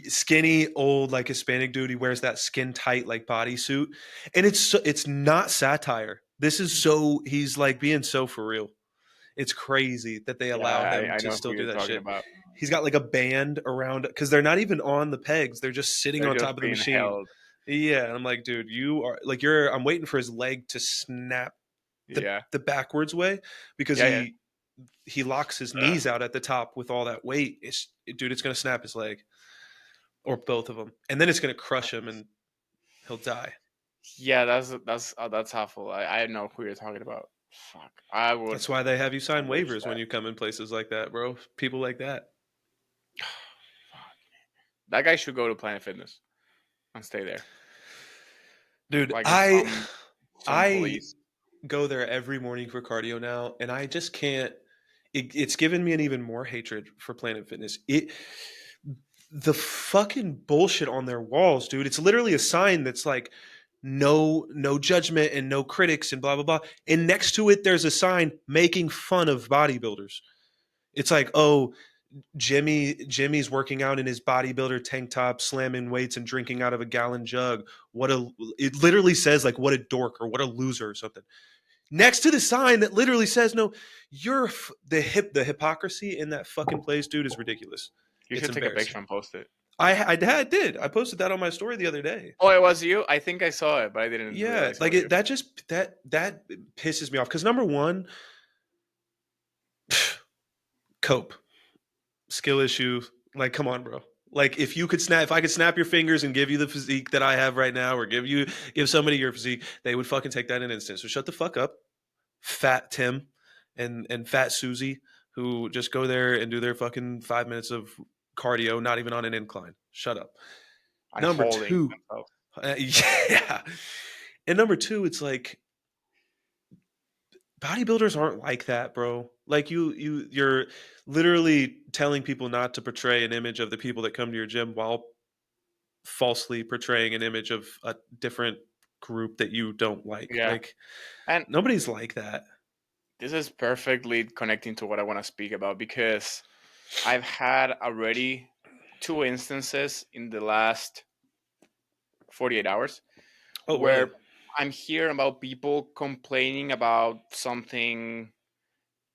Skinny old like Hispanic dude. He wears that skin tight like bodysuit, and it's not satire. This is so he's like being so for real. It's crazy that they Yeah, allow him I to know who still do you're that talking shit. about. He's got like a band around because they're not even on the pegs. They're just sitting They're on just top of the being machine. held. Yeah, and I'm like, dude, you are like you're. I'm waiting for his leg to snap Yeah. the backwards way because Yeah, yeah. he locks his Ugh. knees out at the top with all that weight. Dude, it's gonna snap his leg or both of them, and then it's gonna crush him and he'll die. Yeah, that's awful. I know who you're talking about. Fuck. I would That's why they have you sign wish waivers when that. you come in places like that, bro. People like that, Fuck. That guy should go to Planet Fitness and stay there. dude. Like in I some I police. go there every morning for cardio now, and I just can't. It's given me an even more hatred for Planet Fitness. The fucking bullshit on their walls, dude. It's literally a sign that's like no judgment and no critics and blah blah blah. And next to it, there's a sign making fun of bodybuilders. It's like, oh, Jimmy's working out in his bodybuilder tank top, slamming weights and drinking out of a gallon jug. What a it literally says like what a dork or what a loser or something. Next to the sign that literally says no, the hypocrisy in that fucking place, dude, is ridiculous. You It's should take a embarrassing. picture and post it. I did. I posted that on my story the other day. Oh, it was you? I think I saw it, but I didn't Yeah, realize it like was you. that just that pisses me off because number one, cope skill issue. Like, come on, bro. Like, if I could snap your fingers and give you the physique that I have right now, or give somebody your physique, they would fucking take that in an instant. So shut the fuck up, Fat Tim, and Fat Susie, who just go there and do their fucking 5 minutes of cardio, not even on an incline. Shut up. And Number holding two, themselves. yeah, and number two, it's like bodybuilders aren't like that, bro. Like you're literally telling people not to portray an image of the people that come to your gym while falsely portraying an image of a different group that you don't like. Yeah. Like And nobody's like that. this is perfectly connecting to what I want to speak about because I've had already two instances in the last 48 hours Oh, really? where I'm hearing about people complaining about something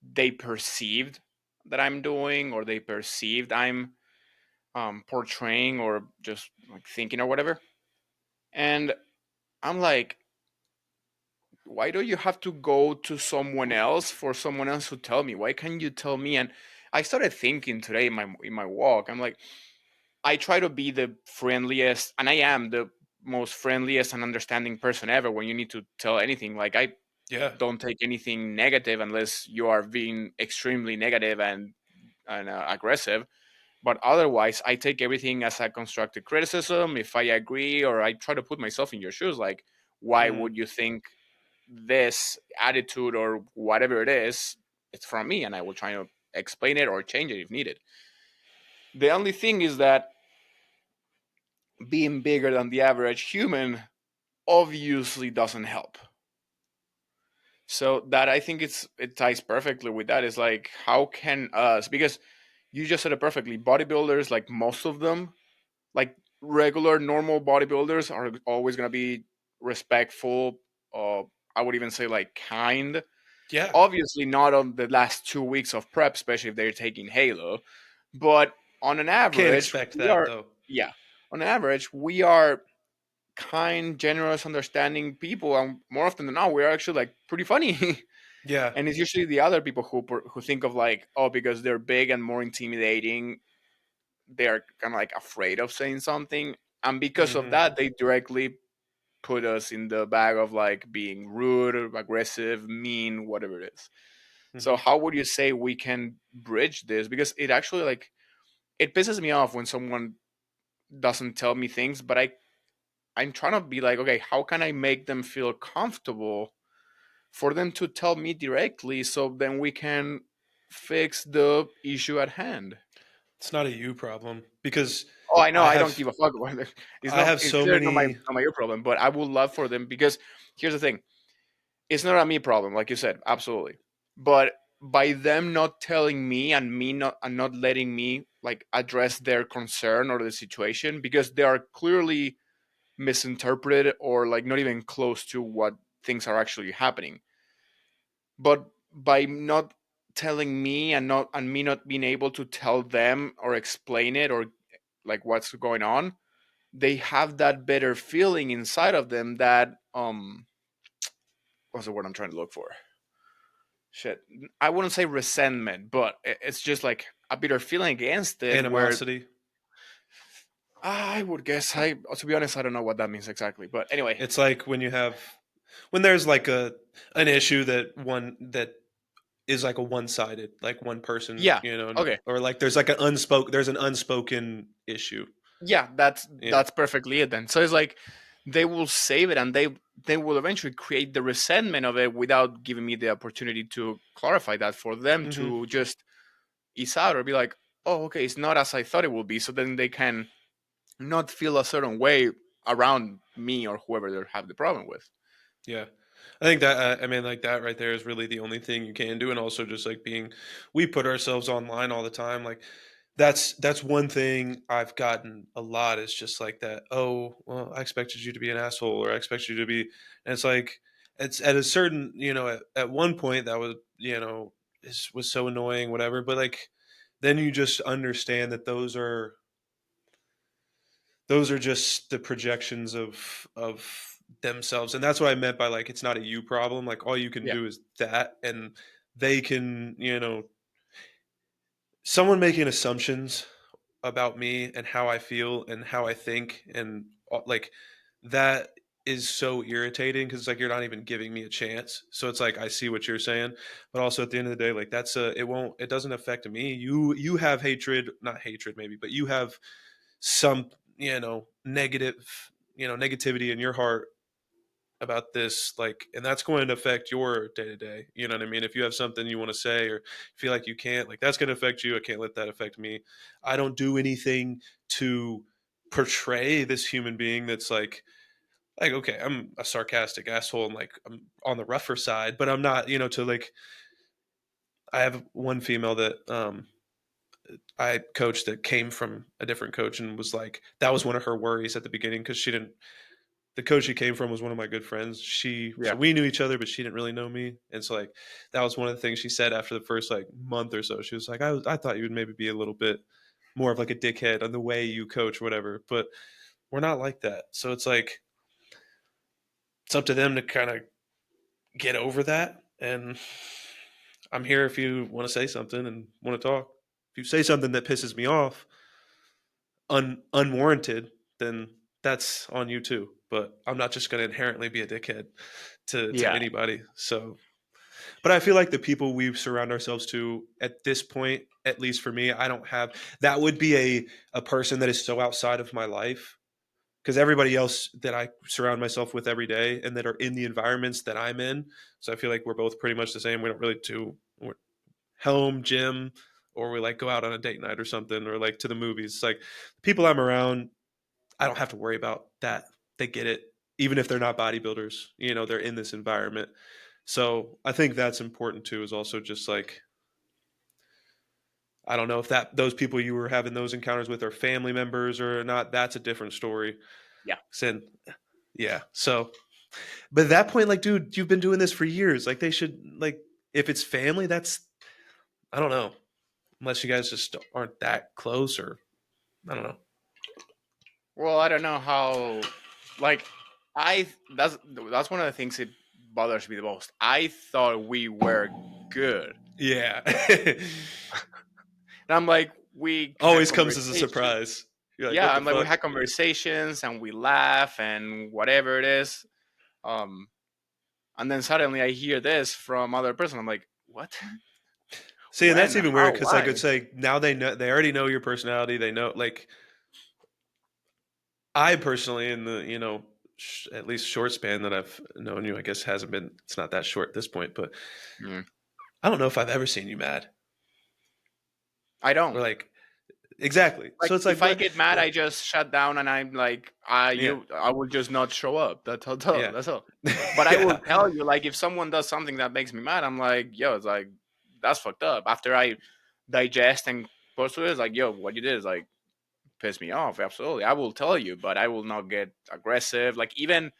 they perceived that I'm doing or they perceived I'm portraying or just like thinking or whatever. And I'm like, why do you have to go to someone else for someone else to tell me? Why can't you tell me? And I started thinking today in my walk. I'm like, I try to be the friendliest, and I am the most friendliest and understanding person ever. When you need to tell anything, like I Yeah. don't take anything negative unless you are being extremely negative and aggressive. But otherwise, I take everything as a constructive criticism. If I agree, or I try to put myself in your shoes, like, why Mm-hmm. would you think this attitude or whatever it is? It's from me, and I will try to explain it or change it if needed. The only thing is that being bigger than the average human obviously doesn't help. So that I think it ties perfectly with that. Is like, how can us, because you just said it perfectly, bodybuilders, like most of them, like regular normal bodybuilders, are always going to be respectful, I would even say like kind. Yeah. Obviously not on the last 2 weeks of prep, especially if they're taking Halo, but on an Can't average expect we that are, though. yeah, on an average we are kind, generous, understanding people, and more often than not, we're actually like pretty funny. Yeah. And it's usually the other people who think of like, oh, because they're big and more intimidating, they're kind of like afraid of saying something, and because of Mm-hmm. that, they directly put us in the bag of like being rude, or aggressive, mean, whatever it is. So Mm-hmm. how would you say we can bridge this? Because it actually like it pisses me off when someone doesn't tell me things, but I'm trying to be like, okay, how can I make them feel comfortable for them to tell me directly so then we can fix the issue at hand? It's not a you problem because Oh, I know, I I don't have give a fuck about it. It's I not, have it's so clearly many. not my your problem, but I would love for them, because here's the thing. It's not a me problem, like you said, absolutely. But by them not telling me and me not letting me like address their concern or the situation, because they are clearly misinterpreted or like not even close to what things are actually happening. But by not telling me and me not being able to tell them or explain it or like what's going on, they have that better feeling inside of them that what's the word I'm trying to look for? Shit. I wouldn't say resentment, but it's just like a bitter feeling against it where Animosity. I would guess, I to be honest, I don't know what that means exactly. But anyway, It's like when there's like an issue that is like a one-sided, like one person, yeah. Okay. or like there's an unspoken issue. Yeah, Yeah. that's perfectly it then. So it's like they will save it, and they will eventually create the resentment of it without giving me the opportunity to clarify that for them Hmm. to just ease out or be like, oh, okay, it's not as I thought it would be. So then they can not feel a certain way around me or whoever they have the problem with. Yeah. I think that I mean like that right there is really the only thing you can do, and also just like being, we put ourselves online all the time. Like that's one thing I've gotten a lot is just like that. Oh, well, I expected you to be an asshole, or I expect you to be, and it's like it's at a certain at one point that was was so annoying, whatever. But like then you just understand that those are just the projections of themselves, and that's what I meant by like it's not a you problem. Like all you can Yeah. do is that, and they can someone making assumptions about me and how I feel and how I think, and like that is so irritating because like you're not even giving me a chance. So it's like I see what you're saying, but also at the end of the day, like it doesn't affect me. You have hatred, not hatred maybe, but you have some negative negativity in your heart about this, like, and that's going to affect your day to day. You know what I mean? If you have something you want to say or feel like you can't, like, that's going to affect you. I can't let that affect me. I don't do anything to portray this human being that's like okay, I'm a sarcastic asshole and like I'm on the rougher side, but I'm not to like, I have one female that I coached that came from a different coach and was like that was one of her worries at the beginning because she didn't, the coach she came from was one of my good friends. So Yeah. we knew each other, but she didn't really know me. And so like that was one of the things she said after the first like month or so. She was like, I thought you would maybe be a little bit more of like a dickhead on the way you coach or whatever, but we're not like that. So it's like it's up to them to kind of get over that. And I'm here if you want to say something and want to talk. If you say something that pisses me off, unwarranted, then that's on you too. But I'm not just going to inherently be a dickhead to Yeah. anybody. So, but I feel like the people we surround ourselves to at this point, at least for me, I don't have that would be a person that is so outside of my life because everybody else that I surround myself with every day and that are in the environments that I'm in. So I feel like we're both pretty much the same. We don't really do we're home gym or we like go out on a date night or something or like to the movies. It's like people I'm around, I don't have to worry about that. They get it. Even if they're not bodybuilders, they're in this environment. So I think that's important too, is also just like, I don't know if those people you were having those encounters with are family members or not. That's a different story. Yeah. Sin. Yeah. So, but at that point, like, dude, you've been doing this for years. Like, they should, like, if it's family, I don't know. Unless you guys just aren't that close or, I don't know. Well, I don't know how. Like, I that's one of the things that bothers me the most. I thought we were good, Yeah. and I'm like, we had Always comes as a conversations. surprise. You're like, Yeah, what the I'm like, we fuck? had conversations and we laugh and whatever it is. Um, and then suddenly I hear this from other person. I'm like, what? See, and When? that's even weird How? because I Why? could say now they already know your personality. They know, like, I personally, in the at least short span that I've known you, I guess hasn't been. It's not that short at this point, but Mm, I don't know if I've ever seen you mad I or don't. like exactly. Like, So it's like if I what? get mad, I just shut down and I'm like, I Yeah, you, I will just not show up. That's all. yeah, That's all. But I will yeah, tell you, like, if someone does something that makes me mad, I'm like, yo, it's like that's fucked up. After I digest and pursue it, it's like, yo, what you did is like piss me off. Absolutely, I will tell you, but I will not get aggressive. Like, even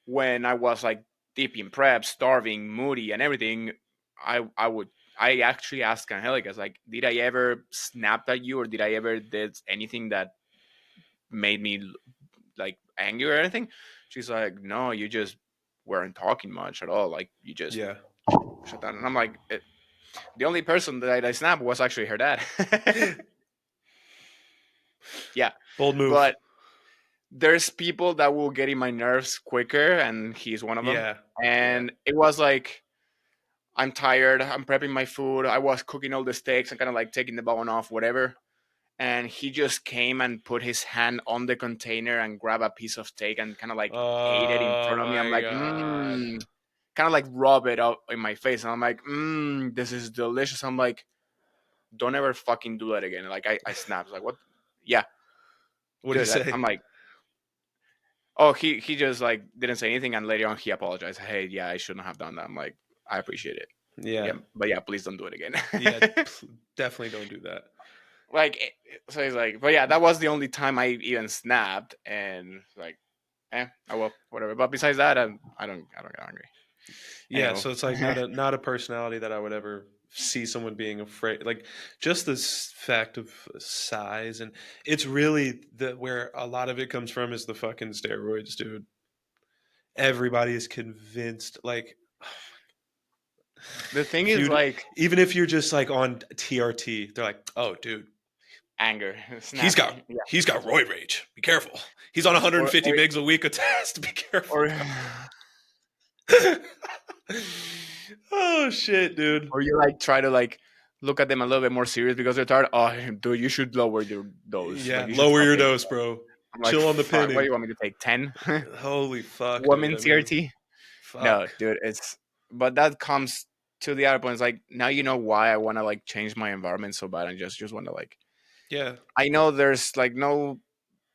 when I was like deep in prep, starving, moody, and everything, I would. I actually asked Angelica, like, did I ever snap at you, or did I ever did anything that made me like angry or anything? She's like, no, you just weren't talking much at all. Like, you just yeah. shut down. And I'm like, the only person that I snapped was actually her dad. Yeah, Bold move. but there's people that will get in my nerves quicker, and he's one of them. Yeah, yeah, And it was like, I'm tired. I'm prepping my food. I was cooking all the steaks and kind of like taking the bone off, whatever. and he just came and put his hand on the container and grabbed a piece of steak and kind of like ate it in Oh front of me. I'm my like, god. kind of like rub it up in my face, and I'm like, this is delicious. I'm like, don't ever fucking do that again. Like I snapped like, what? Yeah, What do you dude. say? I'm like, oh, he just like didn't say anything, and later on he apologized. Hey, yeah, I shouldn't have done that. I'm like, I appreciate it. Yeah. Yeah, but yeah, please don't do it again. Yeah, definitely don't do that. Like, so he's like, but yeah, that was the only time I even snapped, and like, oh well, whatever. But besides that, I don't get angry. Yeah, Anyway, so it's like not a personality that I would ever see someone being afraid. Like just this fact of size, and it's really the where a lot of it comes from is the fucking steroids, dude. Everybody is convinced, like the thing if is you like even if you're just like on TRT, they're like, oh, dude, anger, he's got snapping, yeah, he's got roid rage. Be careful. He's on or 150 or mgs a week of test. Be careful. or, Oh shit, dude. or you like try to like look at them a little bit more serious because they're tired. Oh, dude, you should lower your dose. Like Yeah, you should lower stop your taking. dose, bro. I'm like, Chill on the fuck. What do pinning. you want me to take? 10 Holy fuck, dude. women I mean, CRT? No, fuck. dude. But that comes to the other point. It's like now you know why I want to like change my environment so bad and just want to like. Yeah. I know there's like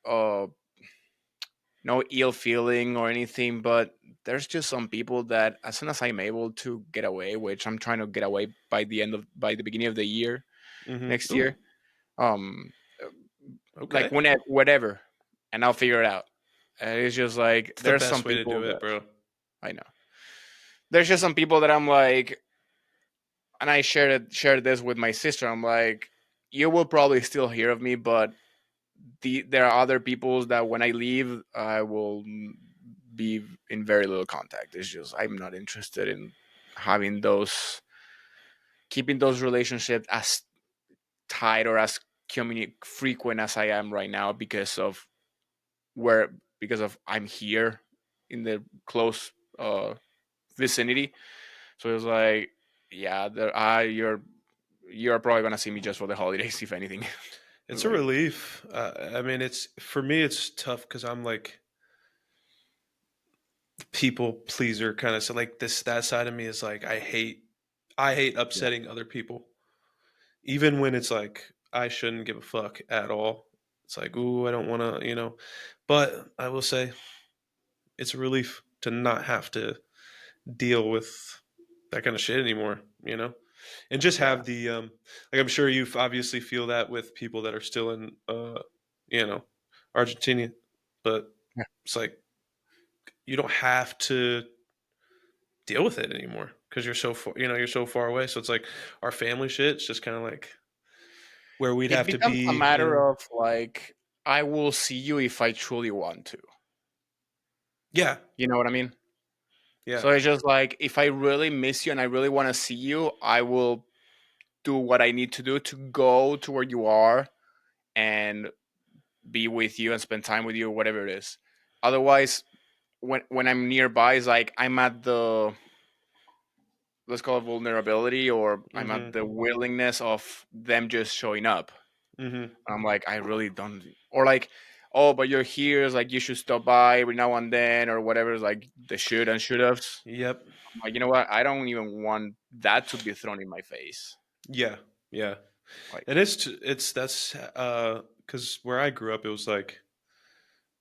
uh no ill feeling or anything, but there's just some people that as soon as I'm able to get away, which I'm trying to get away by the beginning of the year next Mm-hmm. Ooh, year, um, like okay. whatever, and I'll figure it out. And it's just like It's the there's some best way to people do it, that bro. I know. There's just some people that I'm like, and I shared this with my sister. I'm like, you will probably still hear of me, but there are other people that when I leave, I will be in very little contact. It's just I'm not interested in having keeping those relationships as tight or as frequent as I am right now where because of I'm here in the close vicinity. So it's like, yeah, you're probably gonna see me just for the holidays, if anything. It's a Like, relief. I mean, it's for me. It's tough because I'm like people pleaser kind of. So like this that side of me is like I hate yeah, upsetting other people, even when it's like I shouldn't give a fuck at all. It's like, ooh, I don't want to, But I will say it's a relief to not have to deal with that kind of shit anymore, and just yeah, have the like I'm sure you obviously feel that with people that are still in you know Argentina, but yeah. it's like you don't have to deal with it anymore because you're so far away. So it's like our family shit. It's just kind of like where we'd It have to becomes a be, matter of like I will see you if I truly want to. Yeah, You know what I mean? yeah, So it's just like if I really miss you and I really want to see you, I will do what I need to do to go to where you are and be with you and spend time with you, whatever it is. Otherwise, when I'm nearby, it's like I'm at the let's call it vulnerability, or I'm at mm-hmm, the willingness of them just showing up. mm-hmm, I'm like, I really don't, or like, oh, but you're here. It's like you should stop by every now and then, or whatever. It's like the should and should haves. yep, I'm like, you know what? I don't even want that to be thrown in my face. yeah, yeah. Like, And it's that's because where I grew up, it was like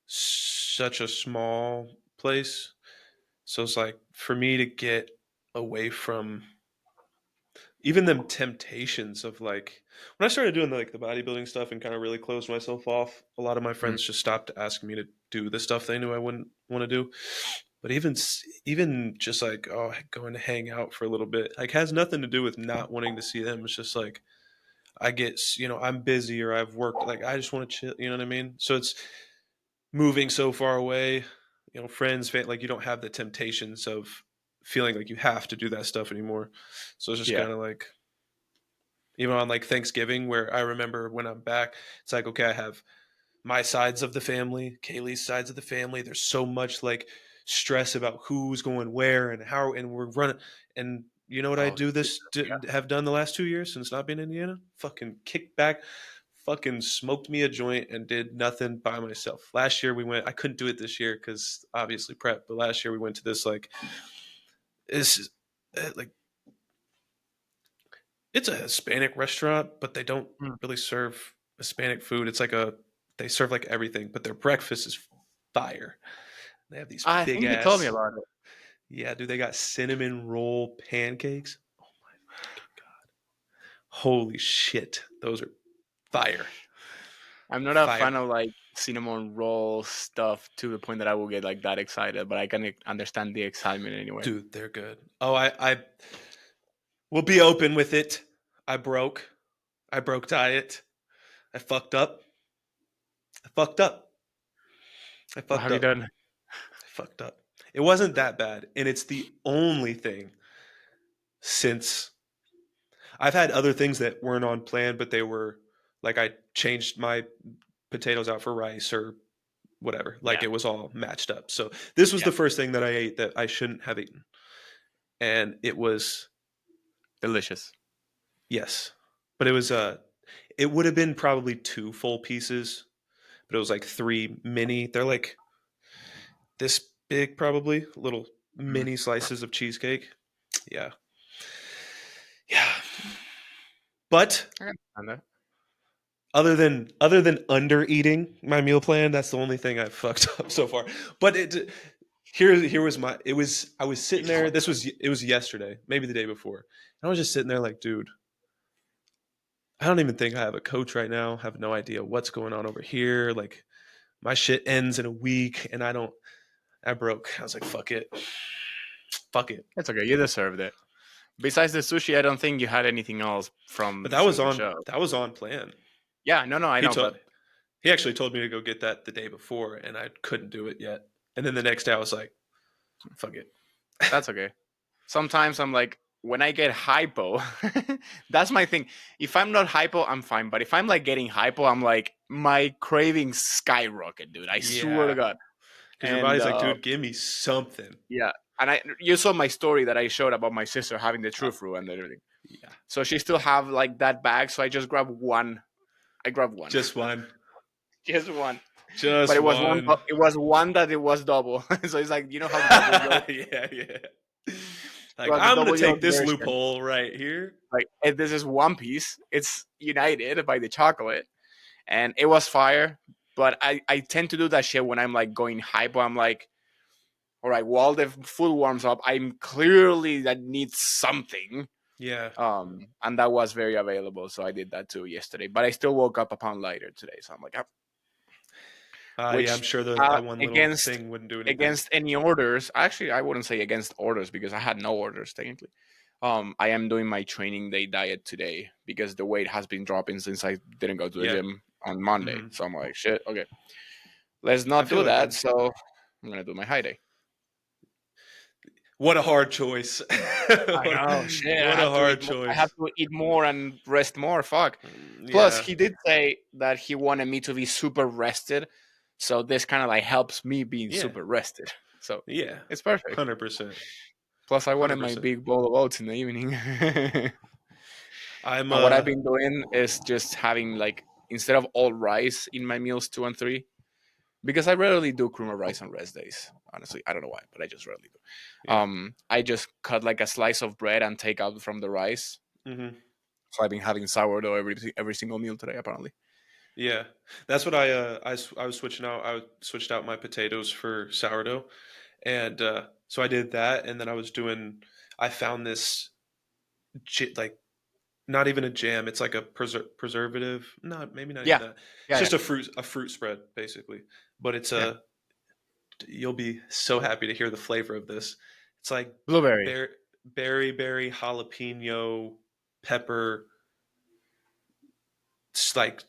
such a small place. So it's like for me to get away from even them temptations of like when I started doing like the bodybuilding stuff and kind of really closed myself off, a lot of my mm, friends just stopped asking me to do the stuff they knew I wouldn't want to do. But even just like going to hang out for a little bit like has nothing to do with not wanting to see them. It's just like I get I'm busy or I've worked like I just want to chill. You know what I mean? So it's moving so far away, friends, like you don't have the temptations of feeling like you have to do that stuff anymore. So it's just yeah, kind of like, even on like Thanksgiving, where I remember when I'm back, it's like, okay, I have my sides of the family, Kaylee's sides of the family. There's so much like stress about who's going where and how, and we're running. And you know what I oh, do Jesus, yeah, have done the last 2 years since not being in Indiana? Fucking kick back, fucking smoked me a joint and did nothing by myself. Last year we went. I couldn't do it this year because obviously prep. But last year we went to this like this like it's a Hispanic restaurant, but they don't Mm. really serve Hispanic food. It's like a they serve like everything, but their breakfast is fire. They have these I big think you told me ass about it. yeah, dude. They got cinnamon roll pancakes. Oh my fucking god! Holy shit, those are fire, I'm not a fire, fan of like cinnamon roll stuff to the point that I will get like that excited, but I can understand the excitement anyway. dude. They're good. Oh, I will be open with it. I broke. I broke diet. I fucked up. I fucked up. I What fucked have you up. done? I fucked up. It wasn't that bad, and it's the only thing since I've had other things that weren't on plan, but they were like I changed my potatoes out for rice or whatever. Like Yeah, it was all matched up. So this was yeah, the first thing that I ate that I shouldn't have eaten, and it was delicious. yes, but it was it would have been probably two full pieces, but it was like three mini. They're like this big, probably little Mm. mini slices of cheesecake. Yeah, yeah. But I can understand that. other than under eating my meal plan, that's the only thing I've fucked up so far. But here was my it was I was sitting there. It was yesterday, maybe the day before. And I was just sitting there like, dude, I don't even think I have a coach right now. I have no idea what's going on over here. Like my shit ends in a week, and I broke. I was like, fuck it, fuck it. It's okay. You deserved it. Besides the sushi, I don't think you had anything else But from the show. that was on plan. Yeah, no, I He know, told but he actually told me to go get that the day before, and I couldn't do it yet. And then the next day, I was like, fuck it. that's okay. Sometimes I'm like, when I get hypo, that's my thing. If I'm not hypo, I'm fine. But if I'm like getting hypo, I'm like, my cravings skyrocket, dude. I swear to Yeah, God. because your And body's like, dude, give me something. yeah, and you saw my story that I showed about my sister having the true Uh, fruit and everything. yeah, So she still have like that bag. So I just grabbed one. I grabbed one, just one, just one. But just it was one. one. It was one that it was double. So it's like, you know how double yolk. Yeah, yeah. It Like was the I'm gonna double yolk take this version. loophole right here. Like this is one piece. It's united by the chocolate, and it was fire. But I tend to do that shit when I'm like going hypo. I'm like, all right, while the food warms up, I'm clearly that needs something. Yeah, And that was very available, so I did that too yesterday. But I still woke up a pound lighter today, so I'm like, ah. yeah. I'm Which sure that one little against thing wouldn't do anything. any orders. Actually, I wouldn't say against orders because I had no orders technically. I am doing my training day diet today because the weight has been dropping since I didn't go to the Yeah. gym on Monday. Hmm. So I'm like, shit, okay, let's I not feel do like that. So I'm gonna do my high day. what a hard choice. I know, shit. I What a have to eat hard more. I have choice. to eat more and rest more. Fuck. Plus, Yeah, he did say that he wanted me to be super rested, so this kind of like helps me being yeah, super rested. So yeah. it's perfect. 100%. Plus, I wanted my 100%. big bowl of oats in the evening. And I'm what I've been doing is just having like instead of all rice in my meals 2 and 3, because I rarely do cream of rice on rest days. Honestly, I don't know why, but I just rarely do. yeah. I just cut like a slice of bread and take out from the rice. Hmm. So I've been having sourdough every single meal today, apparently. Yeah. That's what I was switching out. I switched out my potatoes for sourdough. And so I did that and then I found this like not even a jam. It's like a preservative. Not maybe not even Yeah, that. It's yeah, yeah, just a fruit spread basically. But it's yeah. a you'll be so happy to hear the flavor of this. It's like Blueberry. bear, berry, jalapeno, pepper. It's like,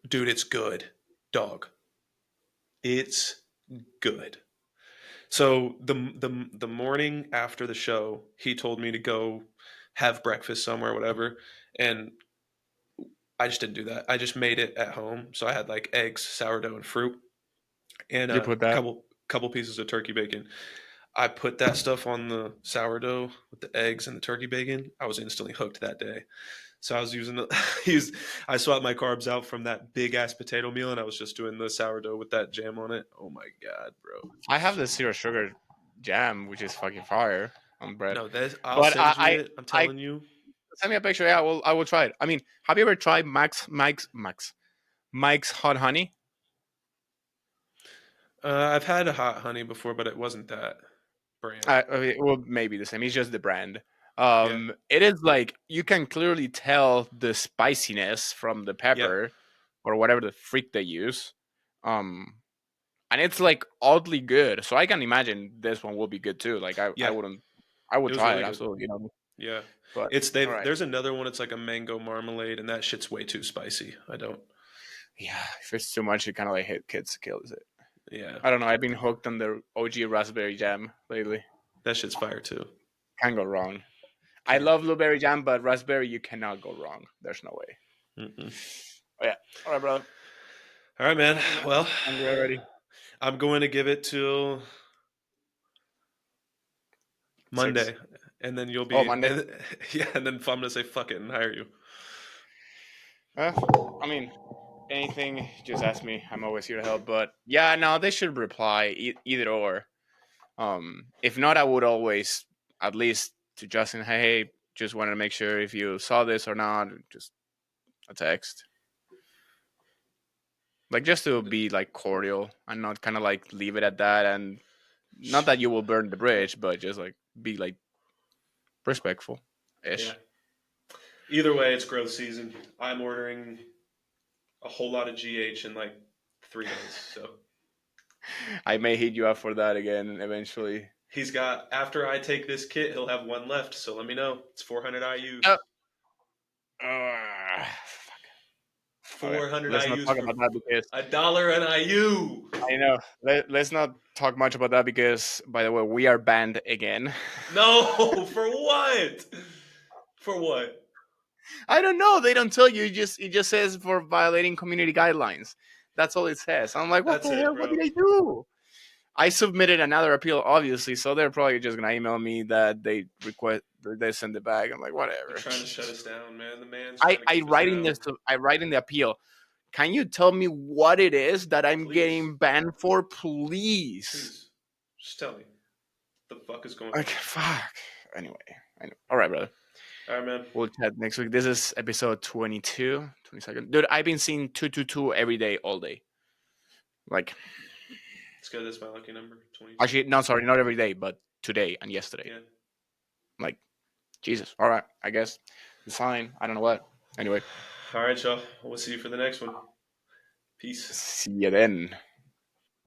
dude, it's good, dog. It's good. So the morning after the show, he told me to go have breakfast somewhere, whatever, and I just didn't do that. I just made it at home. So I had like eggs, sourdough, and fruit, and You a put that. couple pieces of turkey bacon. I put that stuff on the sourdough with the eggs and the turkey bacon. I was instantly hooked that day. So I was using I swapped my carbs out from that big ass potato meal, and I was just doing the sourdough with that jam on it. Oh my god, bro! I have So the zero sugar jam, which is fucking fire on bread. no, that I'll But send you it. I'm I telling you. send me a picture. Yeah, I will try it. I mean, have you ever tried Mike's hot honey? I've had a hot honey before, but it wasn't that brand. I mean, well, maybe the same. It's just the brand. Yeah, It is like you can clearly tell the spiciness from the yeah, pepper or whatever the freak they use. Um, and it's like oddly good. So I can imagine this one will be good too. Like yeah. I would It was try it really good. absolutely. You know, Yeah, but it's all they've. right. There's another one. It's like a mango marmalade, and that shit's way too spicy. I don't. Yeah, if it's too much, it kind of like hit kids kills it. Yeah, I don't know. I've been hooked on the OG raspberry jam lately. that shit's fire too. Can't go wrong. I Can't. love blueberry jam, but raspberry you cannot go wrong. There's no way. Mm-mm. Oh yeah. All right, brother. All right, man. I'm Well, hungry already. I'm going to give it till 6. Monday, and then you'll Oh, be, Monday. and yeah, and then I'm gonna say fuck it and hire you. I mean, anything, just ask me. I'm always here to help. But yeah, no, they should reply either or. If not, I would always at least to Justin, hey, just wanted to make sure if you saw this or not. Just a text, like just to be like cordial and not kind of like leave it at that. And not that you will burn the bridge, but just like be like respectful, Yeah. ish. Either way, it's growth season. I'm ordering a whole lot of GH in like 3 days. So I may hit you up for that again eventually. he's got after I take this kit, he'll have one left. So let me know. It's 400 Uh, IU's. fuck. Okay, 400 let's not IU's talk for about that because $1 an IU. I know. Let's not talk much about that because, by the way, we are banned again. No, for what? For what? I don't know. They don't tell you. It just says for violating community guidelines. That's all it says. I'm like, what That's the it, hell? What bro. did I do? I submitted another appeal, obviously, so they're probably just gonna email me that they send it back. I'm like, They're whatever. trying to shut us down, man. The man's I trying to I keep us write in down. this. I write in the appeal. Can you tell me what it is that I'm Please, getting banned for, please? please, just tell me. What the fuck is going on? Okay, fuck. Anyway, I know. All right, brother. All right, man. We'll chat next week. This is episode 22, 22nd. Dude, I've been seeing 222 every day, all day. Like, It's good. That's my lucky number. 22. actually, no, sorry, not every day, but today and yesterday. Yeah. Like, Jesus. All right, I guess. It's fine. I don't know what. Anyway, All right, y'all. We'll see you for the next one. Peace. see you then.